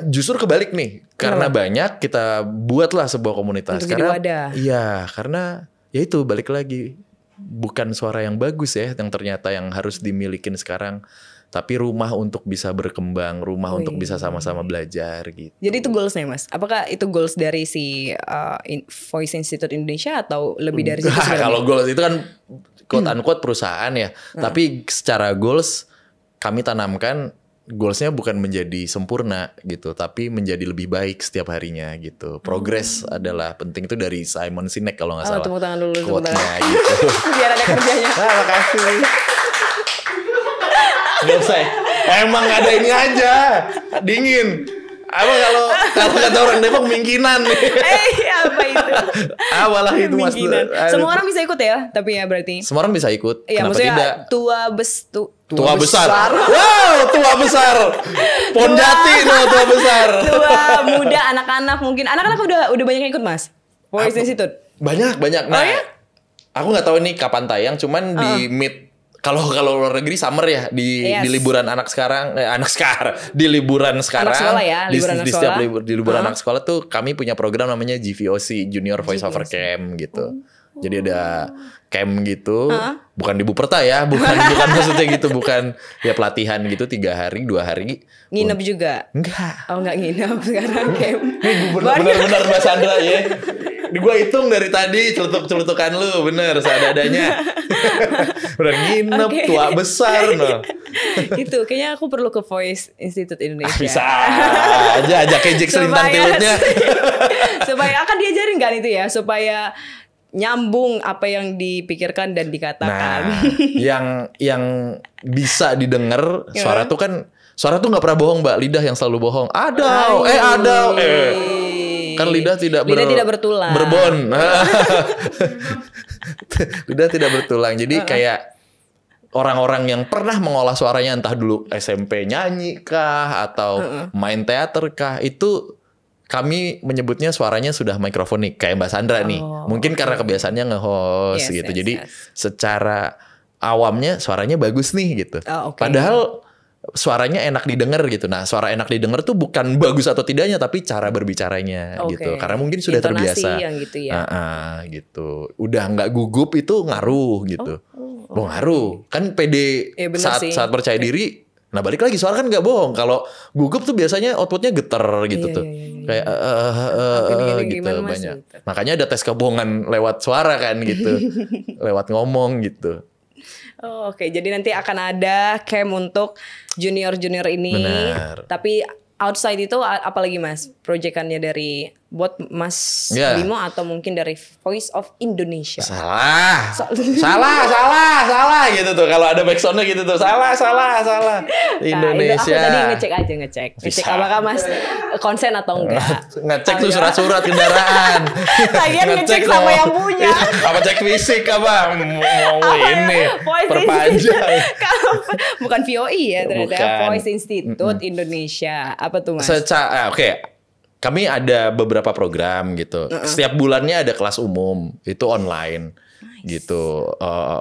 Justru kebalik nih. Karena banyak, kita buatlah sebuah komunitas. Untuk jadi wadah. Iya, karena ya itu balik lagi. Bukan suara yang bagus ya yang ternyata yang harus dimilikin sekarang. Tapi rumah untuk bisa berkembang, rumah untuk bisa sama-sama belajar gitu. Jadi itu goalsnya Mas? Apakah itu goals dari si Voice Institute Indonesia atau lebih dari situ sebenarnya? Kalau goals itu kan quote unquote perusahaan ya. Tapi secara goals kami tanamkan goalsnya bukan menjadi sempurna gitu, tapi menjadi lebih baik setiap harinya gitu. Progress adalah penting, itu dari Simon Sinek kalau nggak salah. Tepuk tangan dulu. Quote-nya gitu. Biar ada kerjanya. Makasih. Gak usah. Emang ada ini aja. Dingin. Apa kalau kata orang Depok mingkinan nih. Apa itu? Apalah itu Mas. Semua orang bisa ikut ya, tapi ya berarti. Semua orang bisa ikut. Iya, Kenapa maksudnya tidak? Tua besar. Wow, tua besar. Ponjati tua besar. Tua muda, anak-anak mungkin. Anak-anak udah banyak yang ikut Mas. Voice Institute. Banyak. Nah, aku nggak tahu ini kapan tayang, cuman di mid. Kalau luar negeri summer ya di liburan anak sekarang di liburan sekarang anak sekolah ya, di setiap liburan anak sekolah tuh kami punya program namanya GVOC Junior Voice Over Camp gitu. Jadi ada camp gitu, bukan di Buperta ya, bukan maksudnya gitu, bukan ya pelatihan gitu 3 hari 2 hari. Nginep juga? Enggak. Oh enggak nginep sekarang camp. Bener-bener Mbak Sandra ya. Gue hitung dari tadi celutukan lu bener seadanya. Udah nginep tua besar no. Itu kayaknya aku perlu ke Voice Institute Indonesia. Bisa aja ajak kejek selintang tilutnya. Supaya akan diajarin kan itu ya, supaya nyambung apa yang dipikirkan dan dikatakan. Nah, yang bisa didengar suara tuh nggak pernah bohong Mbak, lidah yang selalu bohong. Ada. Kan lidah tidak bertulang. Berbon. Lidah tidak bertulang. Jadi kayak orang-orang yang pernah mengolah suaranya entah dulu SMP nyanyi kah atau main teater kah, itu kami menyebutnya suaranya sudah mikrofonik kayak Mbak Sandra nih. Mungkin karena kebiasaannya nge-host gitu. Jadi secara awamnya suaranya bagus nih gitu. Padahal suaranya enak didengar gitu. Nah, suara enak didengar tuh bukan bagus atau tidaknya, tapi cara berbicaranya gitu. Karena mungkin sudah intonasi terbiasa. Yang gitu ya. Gitu. Udah nggak gugup itu ngaruh gitu. Ngaruh. Kan pede saat percaya diri. Nah, balik lagi suara kan nggak bohong. Kalau gugup tuh biasanya outputnya geter gitu tuh. Kayak gitu banyak. Gitu. Makanya ada tes kebohongan lewat suara kan gitu. Lewat ngomong gitu. Oke, jadi nanti akan ada camp untuk junior-junior ini. Benar. Tapi outside itu apalagi Mas? Proyekannya dari buat Mas Bimo atau mungkin dari Voice of Indonesia? Salah gitu tuh. Kalau ada backsoundnya gitu tuh. Salah. Indonesia. Aku tadi ngecek apakah Mas konsen atau enggak. Ngecek tuh surat-surat kendaraan. Lagian ngecek sama yang punya. Apa cek fisik apa? Mau ini perpanjang. Bukan VOI ya ternyata. Voice Institute Indonesia. Apa tuh Mas? Oke. Kami ada beberapa program gitu. Setiap bulannya ada kelas umum, itu online. Gitu.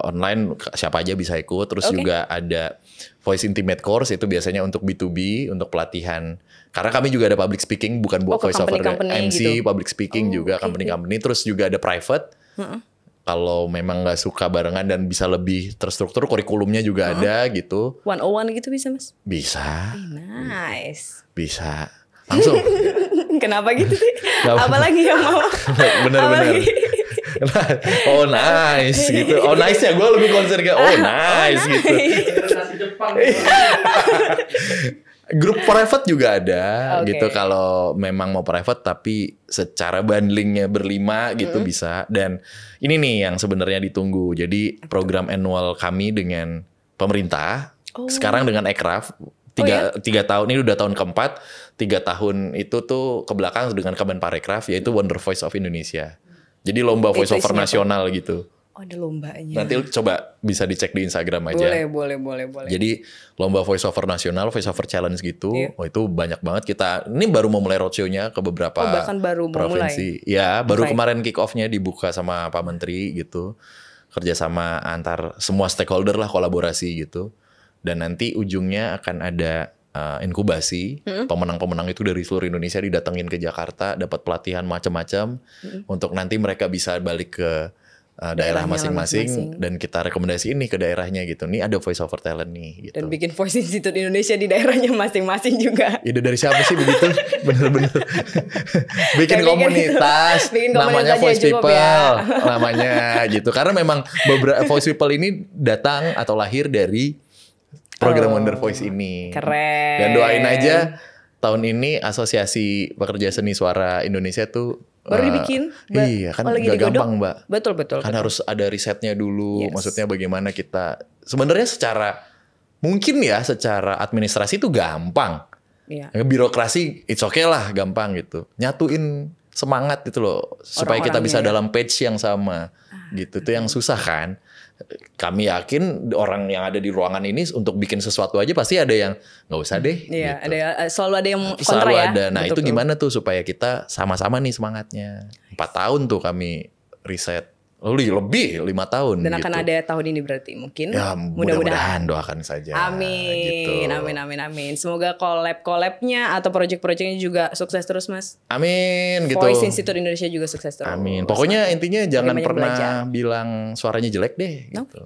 Online siapa aja bisa ikut. Terus juga ada Voice Intimate Course, itu biasanya untuk B2B, untuk pelatihan. Karena kami juga ada public speaking, bukan buat voice over MC, gitu. Public speaking juga company-company. Terus juga ada private. Kalau memang nggak suka barengan dan bisa lebih terstruktur, kurikulumnya juga ada gitu. 101 gitu bisa Mas? Bisa. Nice. Bisa. Langsung. Kenapa gitu sih? Apalagi yang mau? Bener-bener. Oh nice gitu. Oh nice ya, gue lebih concern kayak nice gitu. Grup private juga ada gitu. Kalau memang mau private tapi secara bundlingnya berlima gitu bisa. Dan ini nih yang sebenarnya ditunggu. Jadi program annual kami dengan pemerintah sekarang dengan Ekraf. 3 tahun ini udah tahun keempat. 3 tahun itu tuh ke belakang dengan Kemenparekraf, yaitu Wonder Voice of Indonesia. Jadi lomba voice over nasional gitu. Oh, ada lombanya. Nanti coba bisa dicek di Instagram aja. Boleh. Jadi lomba voice over nasional, voice over challenge gitu. Oh, itu banyak banget kita. Ini baru mau mulai roadshow-nya ke beberapa bahkan baru provinsi. Mulai. Ya, baru kemarin kick off-nya dibuka sama Pak Menteri gitu. kerjasama antar semua stakeholder lah, kolaborasi gitu. Dan nanti ujungnya akan ada inkubasi. Pemenang-pemenang itu dari seluruh Indonesia didatengin ke Jakarta, dapat pelatihan macam-macam untuk nanti mereka bisa balik ke daerah masing-masing dan kita rekomendasi ini ke daerahnya gitu. Nih ada voice over talent nih gitu. Dan bikin Voice Institute Indonesia di daerahnya masing-masing juga. Ide dari siapa sih begitu? Bener-bener bikin komunitas bikin namanya Voice People ya. namanya gitu. Karena memang beberapa Voice People ini datang atau lahir dari program Wonder Voice ini. Keren. Dan doain aja tahun ini Asosiasi Pekerja Seni Suara Indonesia tuh baru dibikin. Iya kan gak gampang Mbak. Betul. Kan harus ada risetnya dulu. Maksudnya bagaimana kita sebenarnya secara administrasi itu gampang. Iya. Birokrasi it's okay lah, gampang gitu. Nyatuin semangat gitu loh supaya kita bisa dalam page yang sama gitu. Itu yang susah kan. Kami yakin orang yang ada di ruangan ini untuk bikin sesuatu aja pasti ada yang nggak usah deh. Iya, gitu. selalu ada yang kontra selalu ya. ada. Nah betul, itu gimana tuh supaya kita sama-sama nih semangatnya. 4 tahun tuh kami riset. Lebih 5 tahun. Dan gitu. akan ada tahun ini berarti mungkin. Ya mudah-mudahan doakan saja. Amin, gitu. amin. Semoga collab-collabnya atau project-projectnya juga sukses terus Mas. Amin gitu. Voice Institute Indonesia juga sukses terus. Amin. Pokoknya intinya jangan pernah belajar. bilang suaranya jelek deh gitu.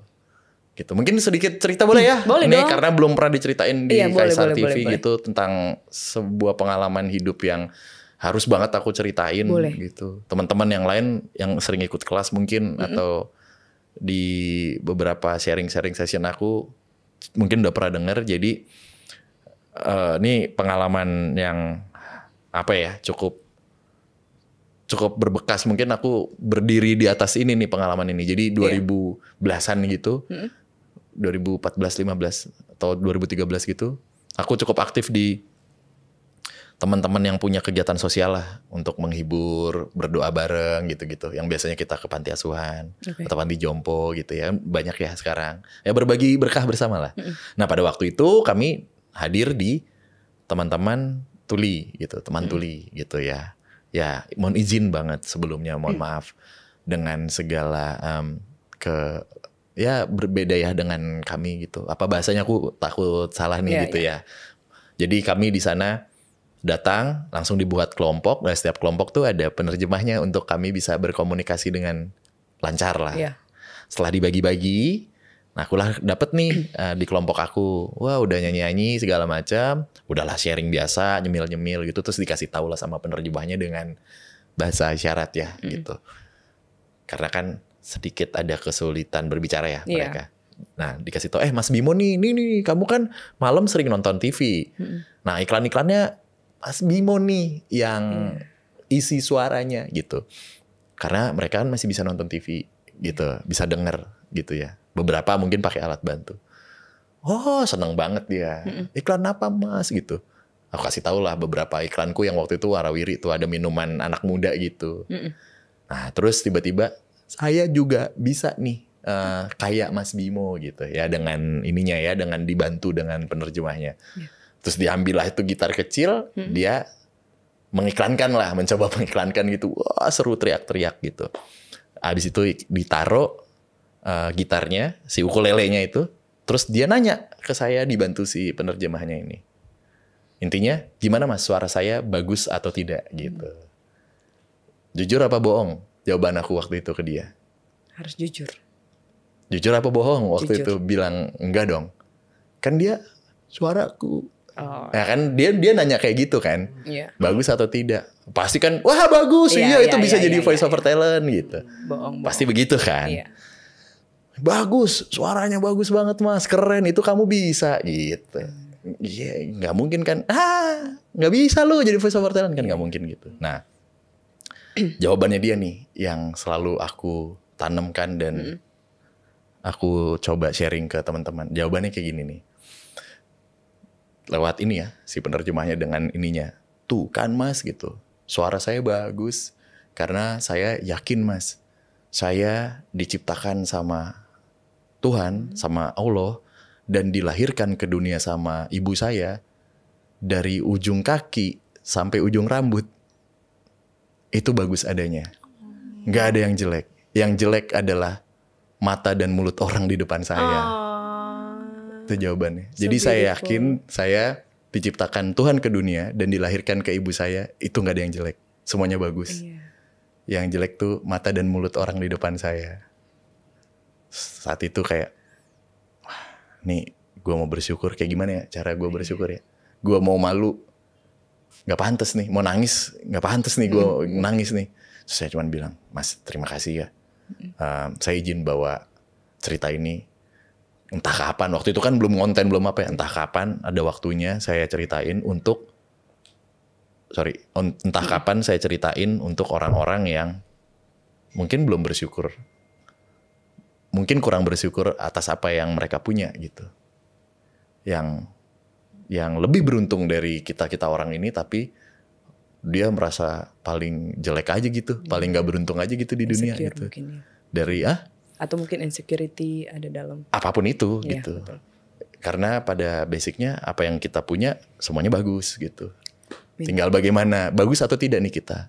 Gitu. Mungkin sedikit cerita boleh ya? Boleh ini dong. karena belum pernah diceritain di Kaisar TV boleh. gitu tentang sebuah pengalaman hidup yang harus banget aku ceritain gitu. Teman-teman yang lain yang sering ikut kelas mungkin atau di beberapa sharing-sharing session aku mungkin udah pernah denger. Jadi ini pengalaman yang apa ya, cukup berbekas. Mungkin aku berdiri di atas ini nih pengalaman ini. Jadi 2010-an gitu. 2014, 15 atau 2013 gitu. Aku cukup aktif di teman-teman yang punya kegiatan sosial lah untuk menghibur, berdoa bareng gitu-gitu. Yang biasanya kita ke panti asuhan atau panti jompo gitu ya. Banyak ya sekarang. Ya berbagi berkah bersama lah. Nah pada waktu itu kami hadir di teman-teman tuli gitu. Teman tuli gitu ya. Ya mohon izin banget sebelumnya. Mohon maaf dengan segala berbeda ya dengan kami gitu. Apa bahasanya aku takut salah nih gitu ya. Jadi kami di sana datang, langsung dibuat kelompok, dan setiap kelompok tuh ada penerjemahnya untuk kami bisa berkomunikasi dengan lancar lah. Setelah dibagi-bagi, nah aku lah dapet nih di kelompok aku, wah udah nyanyi-nyanyi segala macam, udahlah sharing biasa, nyemil-nyemil gitu, terus dikasih tahu lah sama penerjemahnya dengan bahasa isyarat ya gitu. Karena kan sedikit ada kesulitan berbicara ya mereka. Nah dikasih tahu, Mas Bimo nih kamu kan malam sering nonton TV. Nah iklan-iklannya Mas Bimo nih yang isi suaranya gitu. Karena mereka kan masih bisa nonton TV gitu, bisa denger gitu ya. Beberapa mungkin pakai alat bantu. Oh seneng banget dia. Iklan apa Mas gitu. Aku kasih tahu lah beberapa iklanku yang waktu itu warawiri tuh ada minuman anak muda gitu. Nah terus tiba-tiba saya juga bisa nih kayak Mas Bimo gitu ya, dengan ininya ya, dengan dibantu dengan penerjemahnya. Terus diambillah itu gitar kecil, dia mengiklankan lah, mencoba mengiklankan gitu. Wah seru, teriak-teriak gitu. Abis itu ditaruh gitarnya, si ukulelenya itu. Terus dia nanya ke saya, dibantu si penerjemahnya ini. Intinya, gimana Mas suara saya bagus atau tidak gitu. Jujur apa bohong? Jawaban aku waktu itu ke dia. Harus jujur. Jujur apa bohong? Waktu itu bilang enggak dong. Kan dia suaraku. Ya kan dia nanya kayak gitu kan. Bagus atau tidak? Pasti kan wah bagus. Itu bisa jadi voice over talent gitu. Bohong. Pasti begitu kan. Bagus, suaranya bagus banget Mas, keren, itu kamu bisa gitu. Iya, nggak mungkin kan? Nggak bisa lo jadi voice over talent kan, nggak mungkin gitu. Nah, jawabannya dia nih yang selalu aku tanamkan dan aku coba sharing ke teman-teman. Jawabannya kayak gini nih. Lewat ini ya, si penerjemahnya dengan ininya. Tuh kan Mas gitu, suara saya bagus karena saya yakin Mas, saya diciptakan sama Tuhan, sama Allah, dan dilahirkan ke dunia sama ibu saya, dari ujung kaki sampai ujung rambut, itu bagus adanya. Nggak ada yang jelek. Yang jelek adalah mata dan mulut orang di depan saya. Itu jawabannya. Jadi saya yakin saya diciptakan Tuhan ke dunia dan dilahirkan ke ibu saya, itu gak ada yang jelek. Semuanya bagus. Yang jelek tuh mata dan mulut orang di depan saya. Saat itu kayak, wah, nih gue mau bersyukur. Kayak gimana ya cara gue bersyukur ya? Gue mau malu, gak pantas nih. Mau nangis, gak pantas nih gue nangis nih. Terus saya cuma bilang, Mas terima kasih ya. Saya izin bawa cerita ini. Entah kapan, waktu itu kan belum konten, belum apa ya. Entah kapan ada waktunya saya ceritain untuk entah kapan saya ceritain untuk orang-orang yang mungkin belum bersyukur, mungkin kurang bersyukur atas apa yang mereka punya gitu, yang lebih beruntung dari kita orang ini, tapi dia merasa paling jelek aja gitu, paling gak beruntung aja gitu di dunia gitu. Ya. Dari atau mungkin insecurity ada dalam apapun itu gitu. Betul. Karena pada basicnya apa yang kita punya semuanya bagus gitu. Tinggal bagaimana bagus atau tidak nih kita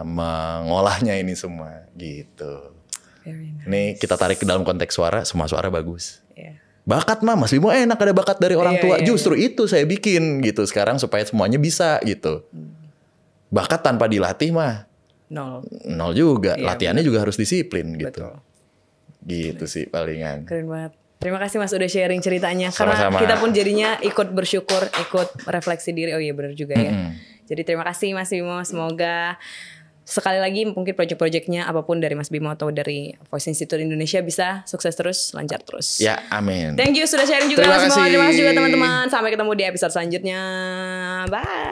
mengolahnya ini semua gitu. Nice. Ini kita tarik ke dalam konteks suara, semua suara bagus. Bakat mah Mas Bimo enak ada bakat dari orang tua. Justru itu saya bikin gitu sekarang supaya semuanya bisa gitu. Bakat tanpa dilatih mah nol juga. Latihannya juga harus disiplin gitu. Betul. Gitu sih palingan. Keren banget. Terima kasih Mas udah sharing ceritanya. Sama-sama. Karena kita pun jadinya ikut bersyukur, ikut refleksi diri. Oh iya benar juga ya. Jadi terima kasih Mas Bimo. Semoga sekali lagi mungkin project-projectnya apapun dari Mas Bimo atau dari Voice Institute Indonesia bisa sukses terus, lancar terus. Ya, amin. Thank you sudah sharing juga Mas Bimo. Terima kasih juga teman-teman. Sampai ketemu di episode selanjutnya. Bye.